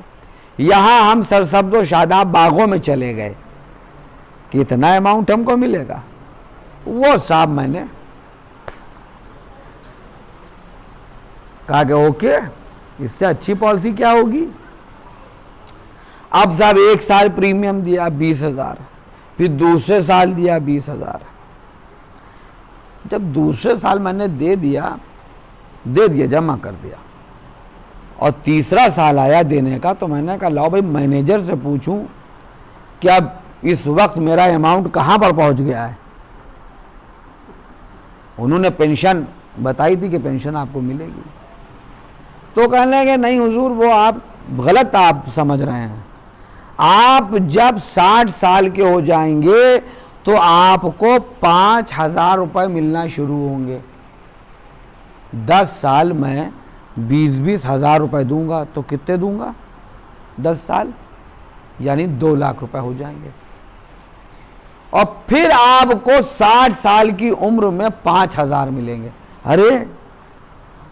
Speaker 2: یہاں ہم سرسبز و شاداب باغوں میں چلے گئے کہ اتنا اماؤنٹ ہم کو ملے گا، وہ صاحب میں نے کہا کہ اوکے، اس سے اچھی پالیسی کیا ہوگی؟ اب صاحب 1 سال پریمیم دیا 20,000، پھر دوسرے سال دیا 20,000۔ جب دوسرے سال میں نے دے دیا جمع کر دیا، اور تیسرا سال آیا دینے کا، تو میں نے کہا لاؤ بھائی مینیجر سے پوچھوں کہ اب اس وقت میرا اماؤنٹ کہاں پر پہنچ گیا ہے۔ انہوں نے پینشن بتائی تھی کہ پینشن آپ کو ملے گی، تو کہنے لگے نہیں حضور وہ آپ غلط آپ سمجھ رہے ہیں، آپ جب 60 سال کے ہو جائیں گے تو آپ کو 5,000 روپے ملنا شروع ہوں گے۔ 10 سال میں 20 ہزار روپے دوں گا تو کتنے دوں گا؟ 10 سال یعنی 2 لاکھ روپے ہو جائیں گے، اور پھر آپ کو 60 سال کی عمر میں 5,000 ملیں گے۔ ارے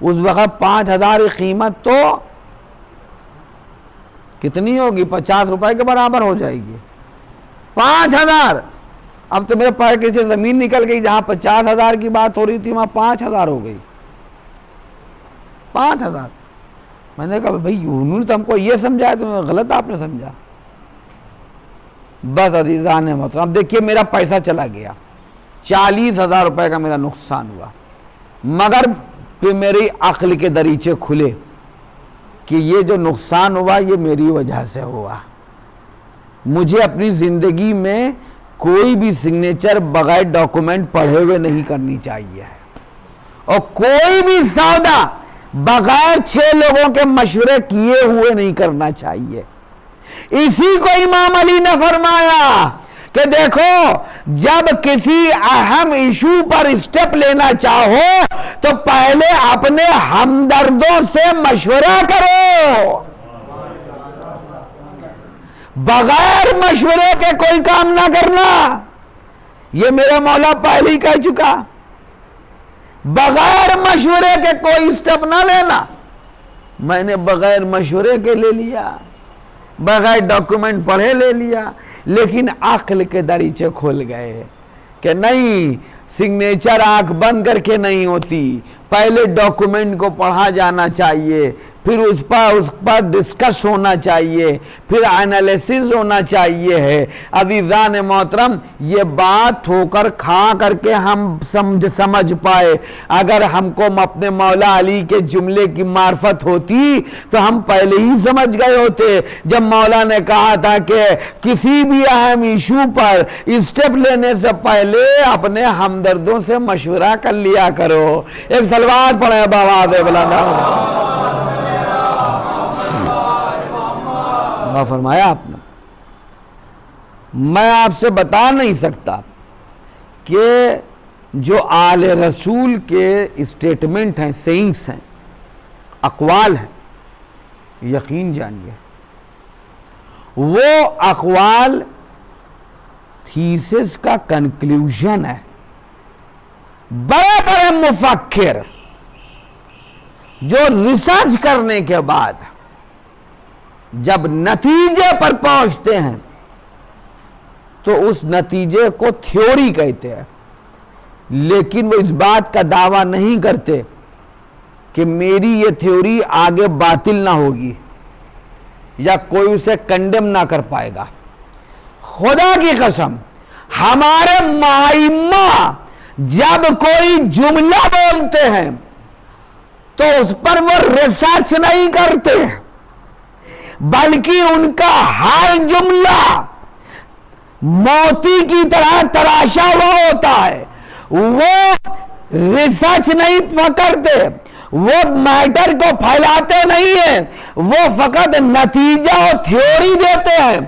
Speaker 2: اس وقت 5,000 کی قیمت تو کتنی ہوگی؟ 50 روپے کے برابر ہو جائے گی۔ 5,000! اب تو میرے پاس کسی زمین نکل گئی جہاں 50,000 کی بات ہو رہی تھی وہاں 5,000 ہو گئی۔ 5,000! میں نے کہا بھائی انہوں نے تو ہم کو یہ سمجھایا، تو غلط آپ نے سمجھا۔ بس عزیزان محترم، اب دیکھیے میرا پیسہ چلا گیا، 40,000 روپے کا میرا نقصان ہوا، مگر پھر میری عقل کے دریچے کھلے کہ یہ جو نقصان ہوا یہ میری وجہ سے ہوا۔ مجھے اپنی زندگی میں کوئی بھی سگنیچر بغیر ڈاکومنٹ پڑھے ہوئے نہیں کرنی چاہیے، اور کوئی بھی سودا بغیر 6 لوگوں کے مشورے کیے ہوئے نہیں کرنا چاہیے۔ اسی کو امام علی نے فرمایا کہ دیکھو جب کسی اہم ایشو پر اسٹیپ لینا چاہو تو پہلے اپنے ہمدردوں سے مشورہ کرو، بغیر مشورے کے کوئی کام نہ کرنا۔ یہ میرا مولا پہلے ہی کہہ چکا، بغیر مشورے کے کوئی اسٹیپ نہ لینا۔ میں نے بغیر مشورے کے لے لیا، بغیر ڈاکومنٹ پڑھے لے لیا، لیکن عقل کے دریچے کھول گئے کہ نہیں، سگنیچر آنکھ بند کر کے نہیں ہوتی، پہلے ڈاکومنٹ کو پڑھا جانا چاہیے، پھر اس پر ڈسکس ہونا چاہیے، پھر انالیسس ہونا چاہیے ہے۔ عزیزان محترم، یہ بات ٹھوکر کھا کر کے ہم سمجھ پائے، اگر ہم کو اپنے مولا علی کے جملے کی معرفت ہوتی تو ہم پہلے ہی سمجھ گئے ہوتے، جب مولا نے کہا تھا کہ کسی بھی اہم ایشو پر اسٹیپ لینے سے پہلے اپنے ہمدردوں سے مشورہ کر لیا کرو۔ ایک صلوات پڑھیں بآواز بلند۔ فرمایا آپ نے، میں آپ سے بتا نہیں سکتا کہ جو آل رسول کے اسٹیٹمنٹ ہیں، سینگس ہیں، اقوال ہیں، یقین جانیے وہ اقوال تھیسس کا کنکلیوژن ہے۔ بڑے بڑے مفکر جو ریسرچ کرنے کے بعد جب نتیجے پر پہنچتے ہیں تو اس نتیجے کو تھیوری کہتے ہیں، لیکن وہ اس بات کا دعویٰ نہیں کرتے کہ میری یہ تھیوری آگے باطل نہ ہوگی یا کوئی اسے کنڈیم نہ کر پائے گا۔ خدا کی قسم، ہمارے ائمہ جب کوئی جملہ بولتے ہیں تو اس پر وہ ریسرچ نہیں کرتے، بلکہ ان کا ہر جملہ موتی کی طرح تراشا ہوا ہوتا ہے۔ وہ ریسرچ نہیں کرتے، وہ میٹر کو پھیلاتے نہیں ہیں، وہ فقط نتیجہ اور تھیوری دیتے ہیں،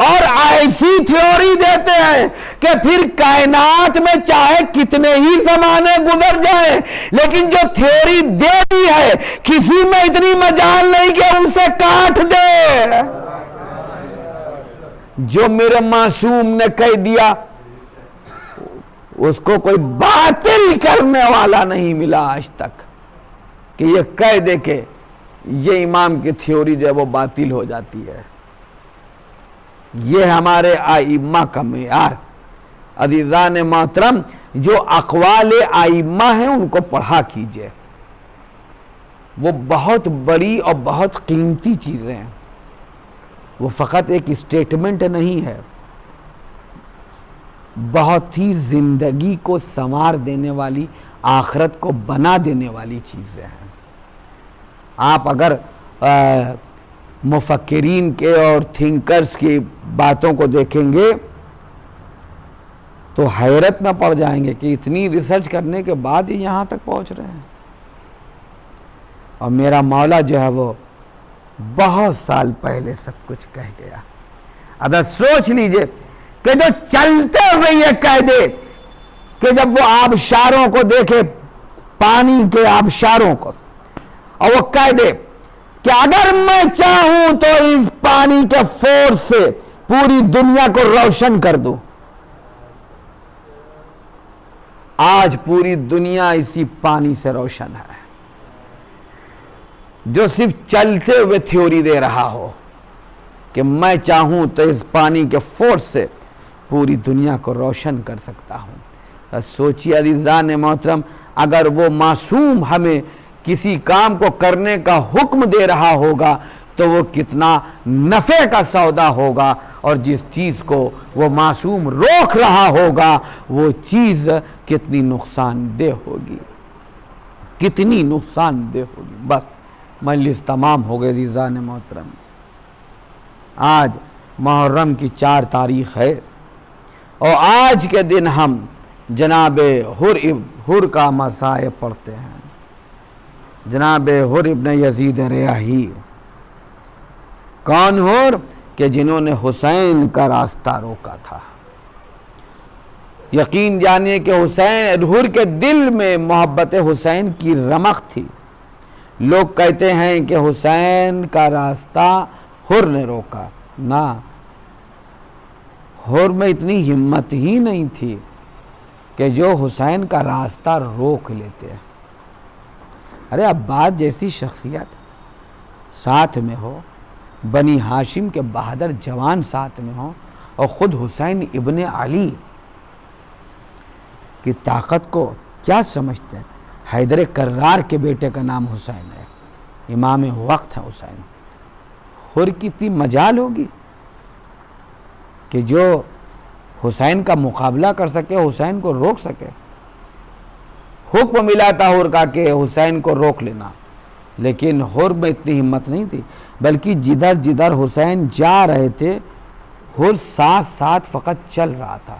Speaker 2: اور ایسی تھیوری دیتے ہیں کہ پھر کائنات میں چاہے کتنے ہی زمانے گزر جائیں، لیکن جو تھیوری دے دی ہے کسی میں اتنی مجال نہیں کہ اسے کاٹ دے۔ جو میرے معصوم نے کہہ دیا اس کو کوئی باطل کرنے والا نہیں ملا آج تک کہ یہ کہہ دے کہ یہ امام کی تھیوری جو ہے وہ باطل ہو جاتی ہے۔ یہ ہمارے ائمہ کا معیار، عزیزان محترم جو اقوال ائمہ ہیں ان کو پڑھا کیجئے، وہ بہت بڑی اور بہت قیمتی چیزیں ہیں، وہ فقط ایک اسٹیٹمنٹ نہیں ہے، بہت ہی زندگی کو سنوار دینے والی، آخرت کو بنا دینے والی چیزیں ہیں۔ آپ اگر مفکرین کے اور تھنکرز کی باتوں کو دیکھیں گے تو حیرت میں پڑ جائیں گے کہ اتنی ریسرچ کرنے کے بعد ہی یہاں تک پہنچ رہے ہیں۔ اور میرا مولا جو ہے وہ بہت سال پہلے سب کچھ کہہ گیا۔ اگر سوچ لیجئے کہ جو چلتے ہوئے یہ کہہ دے کہ جب وہ آبشاروں کو دیکھے، پانی کے آبشاروں کو، اور وہ کہہ دے کہ اگر میں چاہوں تو اس پانی کے فورس سے پوری دنیا کو روشن کر دوں۔ آج پوری دنیا اسی پانی سے روشن ہے، جو صرف چلتے ہوئے تھیوری دے رہا ہو کہ میں چاہوں تو اس پانی کے فورس سے پوری دنیا کو روشن کر سکتا ہوں۔ سوچیے عزیزان محترم، اگر وہ معصوم ہمیں کسی کام کو کرنے کا حکم دے رہا ہوگا تو وہ کتنا نفع کا سودا ہوگا، اور جس چیز کو وہ معصوم روک رہا ہوگا وہ چیز کتنی نقصان دہ ہوگی، کتنی نقصان دہ ہوگی۔ بس مجلس تمام ہو گئے عزیزان محترم۔ آج محرم کی 4 تاریخ ہے، اور آج کے دن ہم جناب حر کا مصائب پڑھتے ہیں، جناب حر ابن یزید ریاحی۔ کون حر؟ کہ جنہوں نے حسین کا راستہ روکا تھا۔ یقین جانیے کہ حر کے دل میں محبت حسین کی رمق تھی۔ لوگ کہتے ہیں کہ حسین کا راستہ حر نے روکا، نہ، حر میں اتنی ہمت ہی نہیں تھی کہ جو حسین کا راستہ روک لیتے۔ ارے عباس جیسی شخصیت ساتھ میں ہو، بنی ہاشم کے بہادر جوان ساتھ میں ہو، اور خود حسین ابن علی کی طاقت کو کیا سمجھتے ہیں؟ حیدر کرار کے بیٹے کا نام حسین ہے، امام وقت ہے حسین۔ حر کی اتنی مجال ہوگی کہ جو حسین کا مقابلہ کر سکے، حسین کو روک سکے۔ حکم ملا تھا حر کا کہ حسین کو روک لینا، لیکن حر میں اتنی ہمت نہیں تھی، بلکہ جدھر جدھر حسین جا رہے تھے حر ساتھ ساتھ فقط چل رہا تھا۔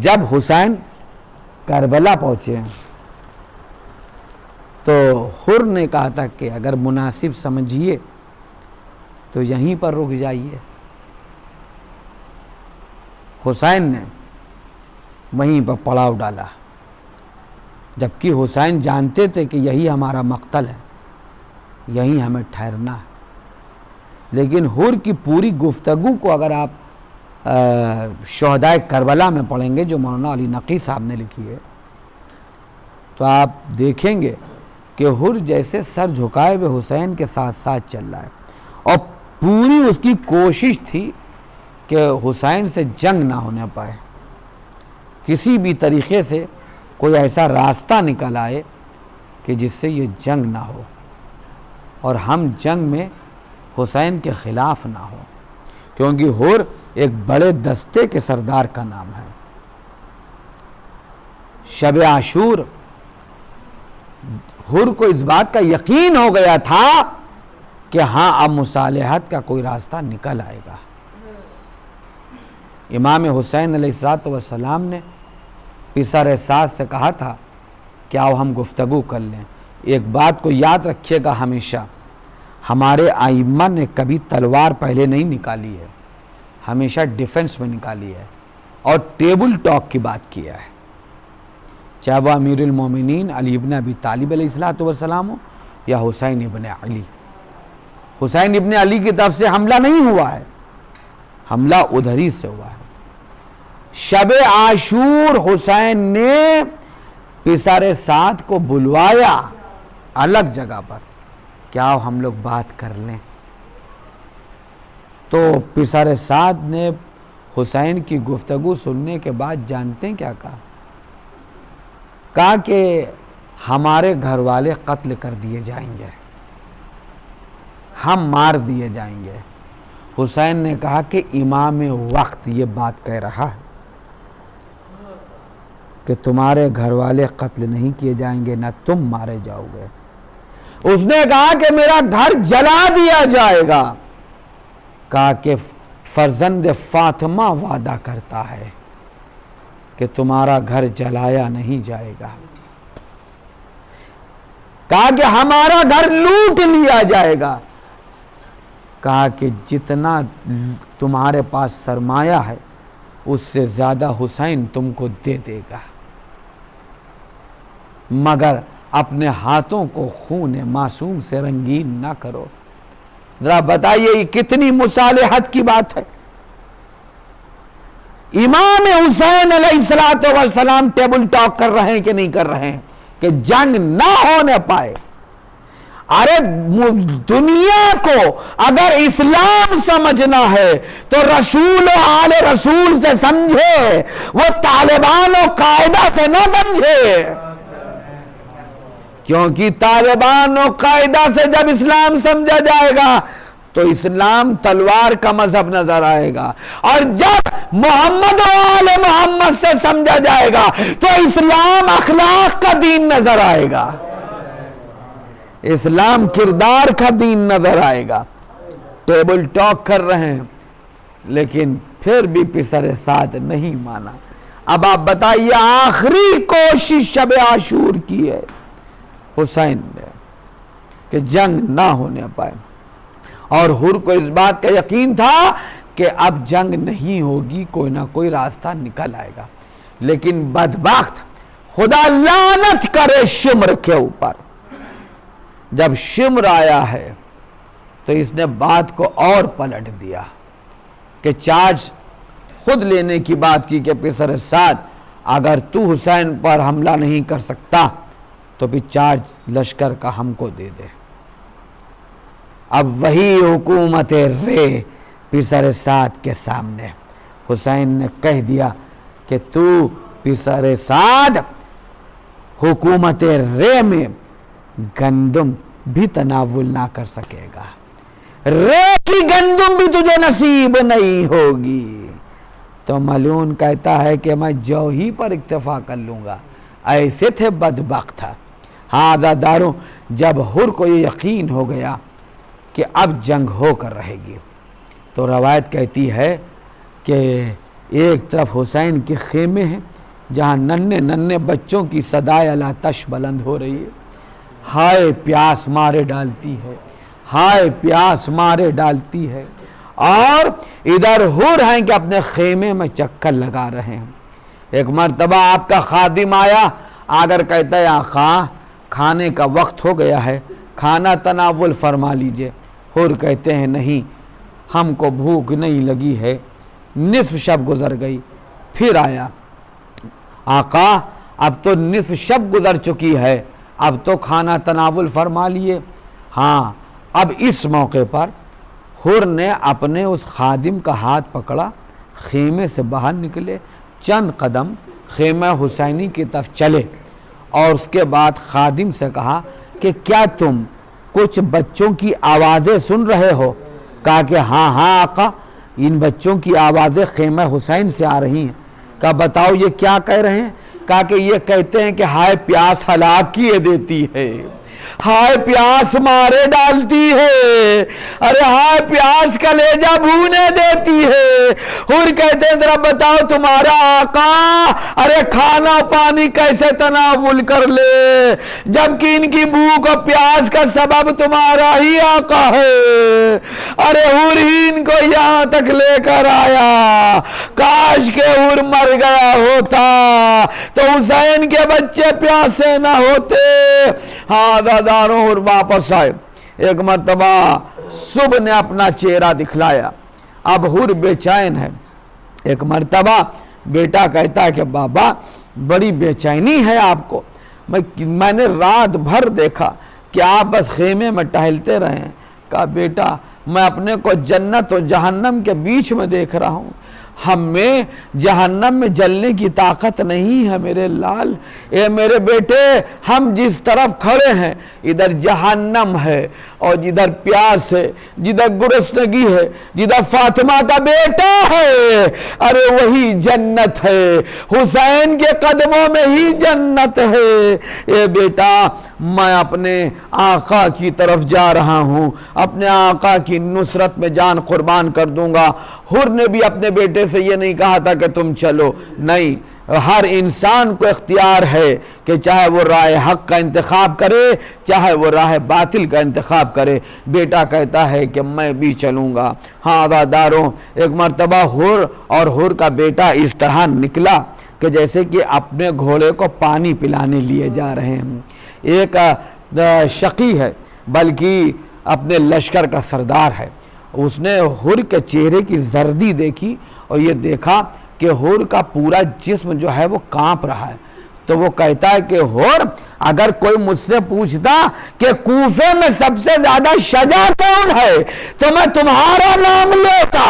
Speaker 2: جب حسین کربلا پہنچے تو حر نے کہا تھا کہ اگر مناسب سمجھیے تو یہیں پر رک جائیے۔ حسین نے وہیں پر پڑاؤ ڈالا، جبکہ حسین جانتے تھے کہ یہی ہمارا مقتل ہے، یہیں ہمیں ٹھہرنا ہے۔ لیکن حر کی پوری گفتگو کو اگر آپ شہدائے کربلا میں پڑھیں گے جو مولانا علی نقی صاحب نے لکھی ہے، تو آپ دیکھیں گے کہ حر جیسے سر جھکائے ہوئے حسین کے ساتھ ساتھ چل رہا ہے، اور پوری اس کی کوشش تھی کہ حسین سے جنگ نہ ہونے پائے، کسی بھی طریقے سے کوئی ایسا راستہ نکل آئے کہ جس سے یہ جنگ نہ ہو، اور ہم جنگ میں حسین کے خلاف نہ ہو، کیونکہ حر ایک بڑے دستے کے سردار کا نام ہے۔ شب عاشور حر کو اس بات کا یقین ہو گیا تھا کہ ہاں اب مصالحت کا کوئی راستہ نکل آئے گا۔ امام حسین علیہ السلام نے پسر سعد سے کہا تھا کہ آؤ ہم گفتگو کر لیں۔ ایک بات کو یاد رکھیے گا ہمیشہ، ہمارے ائمہ نے کبھی تلوار پہلے نہیں نکالی ہے، ہمیشہ ڈیفنس میں نکالی ہے، اور ٹیبل ٹاک کی بات کیا ہے، چاہے وہ امیر المومنین علی ابن ابی طالب علیہ السلام ہو یا حسین ابن علی۔ حسین ابن علی کی طرف سے حملہ نہیں ہوا ہے، حملہ ادھر ہی سے ہوا ہے۔ شب عاشور حسین نے پسر سعد کو بلوایا الگ جگہ پر، کیا ہم لوگ بات کر لیں؟ تو پسر سعد نے حسین کی گفتگو سننے کے بعد جانتے ہیں کیا کہا؟ کہا کہ ہمارے گھر والے قتل کر دیے جائیں گے، ہم مار دیے جائیں گے۔ حسین نے کہا کہ امام وقت یہ بات کہہ رہا ہے کہ تمہارے گھر والے قتل نہیں کیے جائیں گے، نہ تم مارے جاؤ گے۔ اس نے کہا کہ میرا گھر جلا دیا جائے گا۔ کہا کہ فرزند فاطمہ وعدہ کرتا ہے کہ تمہارا گھر جلایا نہیں جائے گا۔ کہا کہ ہمارا گھر لوٹ لیا جائے گا۔ کہا کہ جتنا تمہارے پاس سرمایہ ہے اس سے زیادہ حسین تم کو دے دے گا، مگر اپنے ہاتھوں کو خون معصوم سے رنگین نہ کرو۔ ذرا بتائیے یہ کتنی مصالحت کی بات ہے۔ امام حسین علیہ السلام ٹیبل ٹاک کر رہے ہیں کہ نہیں کر رہے ہیں کہ جنگ نہ ہونے پائے۔ ارے دنیا کو اگر اسلام سمجھنا ہے تو رسول و آل رسول سے سمجھے، وہ طالبان و قاعدہ سے نہ سمجھے، کیونکہ طالبان و قاعدہ سے جب اسلام سمجھا جائے گا تو اسلام تلوار کا مذہب نظر آئے گا، اور جب محمد و آل محمد سے سمجھا جائے گا تو اسلام اخلاق کا دین نظر آئے گا، اسلام کردار کا دین نظر آئے گا۔ ٹیبل ٹاک کر رہے ہیں لیکن پھر بھی پسر سعد نہیں مانا۔ اب آپ بتائیے آخری کوشش شب عاشور کی ہے حسین نے کہ جنگ نہ ہونے پائے، اور حر کو اس بات کا یقین تھا کہ اب جنگ نہیں ہوگی، کوئی نہ کوئی راستہ نکل آئے گا، لیکن بدبخت خدا لعنت کرے شمر کے اوپر، جب شمر آیا ہے تو اس نے بات کو اور پلٹ دیا کہ چارج خود لینے کی بات کی کہ پسر سعد اگر تو حسین پر حملہ نہیں کر سکتا تو بھی چارج لشکر کا ہم کو دے دے۔ اب وہی حکومت رے پسر سعد کے سامنے حسین نے کہہ دیا کہ تو پسر سعد حکومت رے میں گندم بھی تناول نہ کر سکے گا، رے کی گندم بھی تجھے نصیب نہیں ہوگی۔ تو ملعون کہتا ہے کہ میں جو ہی پر اکتفا کر لوں گا، ایسے تھے بدبخت تھا۔ ہاں عزاداروں، جب حر کو یہ یقین ہو گیا کہ اب جنگ ہو کر رہے گی تو روایت کہتی ہے کہ ایک طرف حسین کے خیمے ہیں جہاں ننھے ننھے بچوں کی صدائے الاتش بلند ہو رہی ہے، ہائے پیاس مارے ڈالتی ہے، ہائے پیاس مارے ڈالتی ہے، اور ادھر حر ہیں کہ اپنے خیمے میں چکر لگا رہے ہیں۔ ایک مرتبہ آپ کا خادم آیا، آگر کہتا ہے آقا کھانے کا وقت ہو گیا ہے، کھانا تناول فرما لیجئے۔ حر کہتے ہیں نہیں، ہم کو بھوک نہیں لگی ہے، نصف شب گزر گئی۔ پھر آیا، آقا اب تو نصف شب گزر چکی ہے، اب تو کھانا تناول فرما لیے۔ ہاں، اب اس موقع پر حر نے اپنے اس خادم کا ہاتھ پکڑا، خیمے سے باہر نکلے، چند قدم خیمہ حسینی کی طرف چلے، اور اس کے بعد خادم سے کہا کہ کیا تم کچھ بچوں کی آوازیں سن رہے ہو؟ کہا کہ ہاں ہاں آقا، ان بچوں کی آوازیں خیمہ حسین سے آ رہی ہیں۔ کہا بتاؤ یہ کیا کہہ رہے ہیں؟ کہا کہ یہ کہتے ہیں کہ ہائے پیاس ہلاک کیے دیتی ہے، ہائے پیاس مارے ڈالتی ہے، ارے ہائے پیاس کلیجہ بھونے دیتی ہے۔ حر کہتے ہیں ذرا بتاؤ تمہارا آقا ارے کھانا پانی کیسے تناول کر لے جبکہ ان کی بھوک اور پیاس کا سبب تمہارا ہی آقا ہے۔ ارے حر ہی ان کو یہاں تک لے کر آیا، کاش کہ حر مر گیا ہوتا تو حسین کے بچے پیاسے نہ ہوتے۔ ہاں داداروں، حر واپس آئے۔ ایک مرتبہ صبح نے اپنا چہرہ دکھلایا، اب حر بے چین ہے۔ ایک مرتبہ بیٹا کہتا ہے کہ بابا بڑی بے چینی ہے آپ کو، میں نے رات بھر دیکھا کہ آپ بس خیمے میں ٹہلتے رہے۔ کہا بیٹا میں اپنے کو جنت و جہنم کے بیچ میں دیکھ رہا ہوں، ہم میں جہنم میں جلنے کی طاقت نہیں ہے میرے لال۔ اے میرے بیٹے، ہم جس طرف کھڑے ہیں ادھر جہنم ہے، اور جدھر پیاس ہے، جدھر گرسنگی ہے، جدھر فاطمہ کا بیٹا ہے، ارے وہی جنت ہے، حسین کے قدموں میں ہی جنت ہے۔ اے بیٹا، میں اپنے آقا کی طرف جا رہا ہوں، اپنے آقا کی نصرت میں جان قربان کر دوں گا۔ حر نے بھی اپنے بیٹے سے یہ نہیں کہا تھا کہ تم چلو، نہیں، ہر انسان کو اختیار ہے کہ چاہے وہ راہ حق کا انتخاب کرے، چاہے وہ راہ باطل کا انتخاب کرے۔ بیٹا کہتا ہے کہ میں بھی چلوں گا۔ ہاں عزاداروں، ایک مرتبہ حر اور حر کا بیٹا اس طرح نکلا کہ جیسے کہ اپنے گھوڑے کو پانی پلانے لیے جا رہے ہیں۔ ایک شقی ہے، بلکہ اپنے لشکر کا سردار ہے، اس نے حر کے چہرے کی زردی دیکھی اور یہ دیکھا کہ حر کا پورا جسم جو ہے وہ کانپ رہا ہے، تو وہ کہتا ہے کہ حر، اگر کوئی مجھ سے پوچھتا کہ کوفے میں سب سے زیادہ شجاع کون ہے تو میں تمہارا نام لیتا،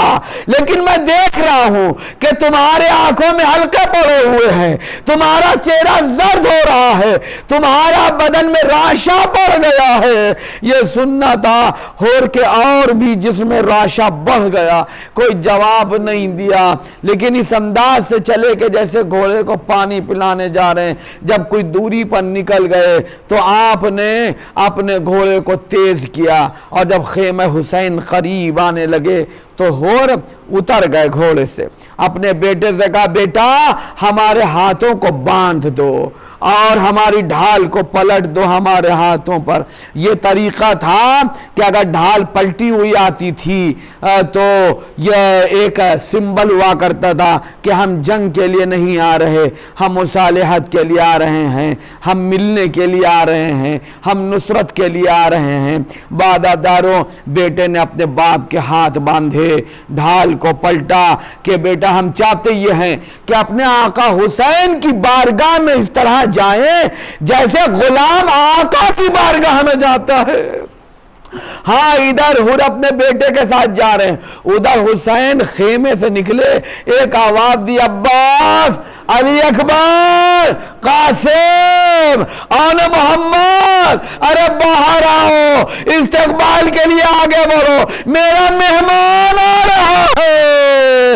Speaker 2: لیکن میں دیکھ رہا ہوں کہ تمہارے آنکھوں میں حلقے پڑے ہوئے ہیں، تمہارا چہرہ زرد ہو رہا ہے، تمہارا بدن میں راشا پڑ گیا ہے۔ یہ سننا تھا، حر کے اور بھی جسم میں راشا بڑھ گیا، کوئی جواب نہیں دیا، لیکن اس انداز سے چلے کہ جیسے گھوڑے کو پانی پلانے جا رہے ہیں۔ جب کوئی دوری پر نکل گئے تو آپ نے اپنے گھوڑے کو تیز کیا، اور جب خیمہ حسین قریب آنے لگے تو حر اتر گئے گھوڑے سے، اپنے بیٹے سے کہا، بیٹا ہمارے ہاتھوں کو باندھ دو اور ہماری ڈھال کو پلٹ دو ہمارے ہاتھوں پر۔ یہ طریقہ تھا کہ اگر ڈھال پلٹی ہوئی آتی تھی تو یہ ایک سمبل ہوا کرتا تھا کہ ہم جنگ کے لیے نہیں آ رہے، ہم مصالحت کے لیے آ رہے ہیں، ہم ملنے کے لیے آ رہے ہیں، ہم نصرت کے لیے آ رہے ہیں۔ وعدہ بیٹے نے اپنے باپ کے ہاتھ باندھے، ڈھال کو پلٹا کہ بیٹا ہم چاہتے یہ ہیں کہ اپنے آقا حسین کی بارگاہ میں اس طرح جائیں جیسے غلام آقا کی بارگاہ میں جاتا ہے۔ ہاں، ادھر حر اپنے بیٹے کے ساتھ جا رہے ہیں، ادھر حسین خیمے سے نکلے، ایک آواز دی، عباس، علی اکبر، قاسم، آن محمد، ارے باہر آؤ، استقبال کے لیے آگے بڑھو، میرا مہمان آ رہا ہے،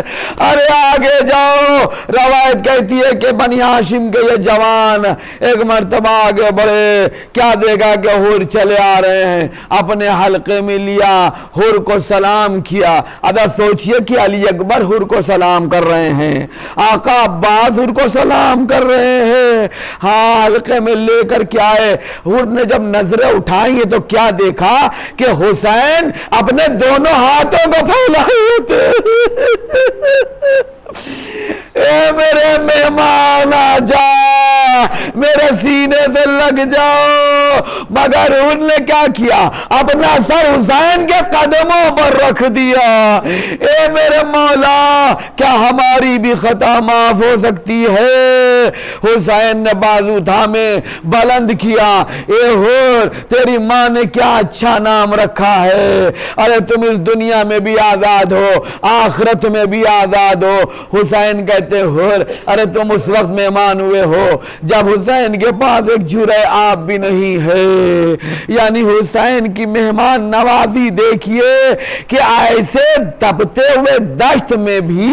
Speaker 2: ارے آگے جاؤ۔ روایت کہتی ہے کہ بنی ہاشم کے یہ جوان ایک مرتبہ آگے بڑھے، کیا دیکھا کہ حر چلے آ رہے ہیں، اپنے حلقے میں لیا، حر کو سلام کیا۔ اب سوچئے کہ علی اکبر حر کو سلام کر رہے ہیں، آقا عباس حر کو سلام کر رہے ہیں، ہاں حلقے میں لے کر کے آئے۔ حر نے جب نظریں اٹھائیں تو کیا دیکھا کہ حسین اپنے دونوں ہاتھوں کو پھیلائے ہوتے۔ اے میرے مہمان آ جا، میرے سینے سے لگ جاؤ، مگر ان نے کیا کیا، اپنا سر حسین کے قدموں پر رکھ دیا۔ اے میرے مولا، کیا ہماری بھی خطا معاف ہو سکتی ہے؟ حسین نے بازو تھامے، بلند کیا، اے حر، تیری ماں نے کیا اچھا نام رکھا ہے، ارے تم اس دنیا میں بھی آزاد ہو، آخرت میں بھی آزاد ہو۔ حسین کہتے حر، ارے تم اس وقت مہمان ہوئے ہو جب حسین کے پاس ایک جرعہ آب بھی نہیں ہے۔ یعنی حسین کی مہمان نوازی دیکھیے کہ ایسے تپتے ہوئے دشت میں بھی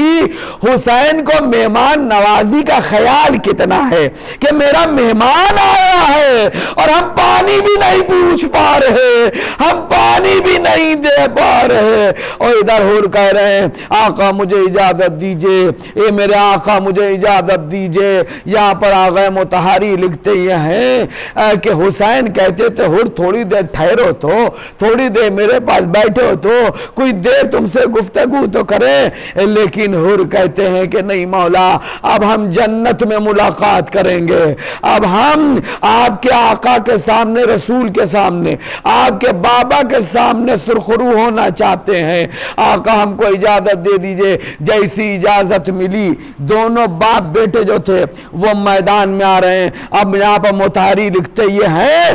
Speaker 2: حسین کو مہمان نوازی کا خیال کتنا ہے کہ میرا مہمان آیا ہے اور ہم پانی بھی نہیں پوچھ پا رہے، ہم پانی بھی نہیں دے پا رہے۔ اور ادھر حر کہہ رہے ہیں، آقا مجھے اجازت دیجئے، اے میرے آقا مجھے اجازت دیجئے۔ یہاں پر آغا مطہری لکھتے یہ ہیں کہ حسین کہتے تھے حر تھوڑی دیر ٹھہرو تو، تھوڑی دیر میرے پاس بیٹھو تو، کوئی دیر تم سے گفتگو تو کریں، لیکن حر کہتے ہیں کہ نہیں مولا، اب ہم جنت میں ملاقات کریں گے، اب ہم آپ کے آقا کے سامنے، رسول کے سامنے، آپ کے بابا کے سامنے سرخرو ہونا چاہتے ہیں، آقا ہم کو اجازت دے دیجئے۔ جیسی اجازت اجازت ملی، دونوں باپ بیٹے جو تھے وہ میدان میں آ رہے ہیں۔ اب یہاں پر مطہری لکھتے یہ ہیں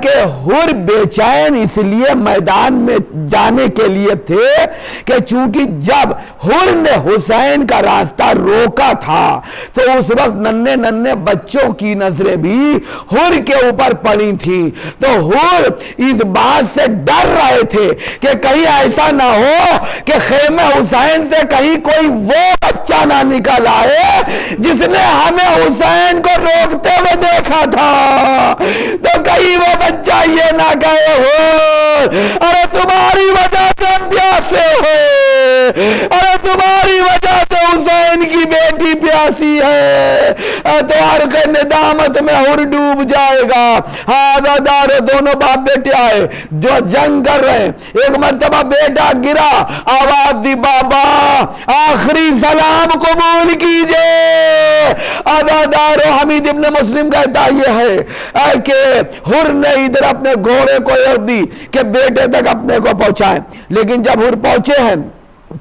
Speaker 2: کہ حر بے چین اس لیے میدان میں جانے کے لیے تھے کہ چونکہ جب حر نے حسین کا راستہ روکا تھا تو اس وقت ننھے ننھے بچوں کی نظریں بھی حر کے اوپر پڑی تھیں، تو حر اس بات سے ڈر رہے تھے کہ کہیں ایسا نہ ہو کہ خیمہ حسین سے کہیں کوئی وہ بچہ نہ نکل آئے جس نے ہمیں حسین کو روکتے ہوئے دیکھا تھا، تو کہیں وہ بچہ یہ نہ کہے ہو ارے تمہاری وجہ سے ہم پیاسے ہوئے، ارے تمہاری وجہ سے حسین کی بیٹی پیاسی ہے، تو ہر کے ندامت میں حر ڈوب جائے گا۔ ہاں دار دونوں باپ بیٹے آئے جو جنگ کر رہے ہیں، ایک مرتبہ بیٹا گرا، آواز دی بابا آخری سلام قبول کیجئے۔ آزادار حمید ابن مسلم کہتا یہ ہے کہ حر نے ادھر اپنے گھوڑے کو عرض دی کہ بیٹے تک اپنے کو پہنچائیں، لیکن جب حر پہنچے ہیں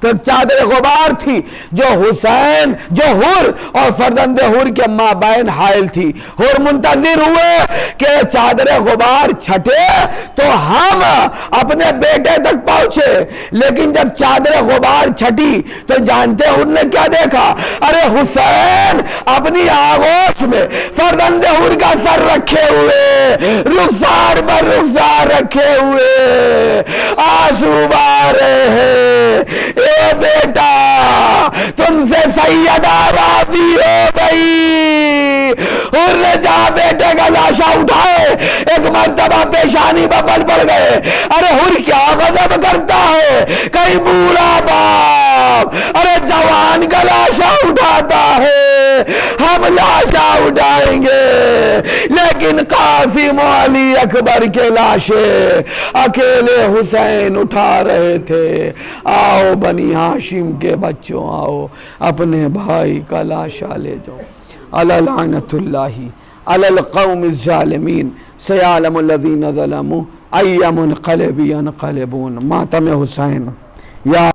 Speaker 2: تو چادر غبار تھی جو حسین جو حر اور فرزند حر کے مابین حائل تھی۔ حر منتظر ہوئے کہ چادر غبار چھٹے تو ہم اپنے بیٹے تک پہنچے، لیکن جب چادر غبار چھٹی تو جانتے حر نے کیا دیکھا؟ ارے حسین اپنی آغوش میں فرزند حر کا سر رکھے ہوئے، رخسار پر رخسار رکھے ہوئے آنسو بہہ رہے ہیں۔ اے بیٹا تم سے سیدہ راضی ہو گئی۔ حر نے جہاں بیٹے کا لاشا اٹھائے ایک مرتبہ پیشانی پر بل پڑ گئے۔ ارے حر کیا غضب کرتا ہے، کہیں بوڑھا باپ ارے جوان کا لاشا اٹھاتا ہے، ہم لاشا اٹھائیں گے، لیکن قاسم و علی اکبر کے لاشے اکیلے حسین اٹھا رہے تھے۔ آؤ بنی ہاشم کے بچوں، آؤ اپنے بھائی کا لاشا لے جاؤ۔ علی لعنت اللہ علی القوم الظالمین سیعلم الذین ظلموا ای منقلب ینقلبون۔ ماتم حسین یا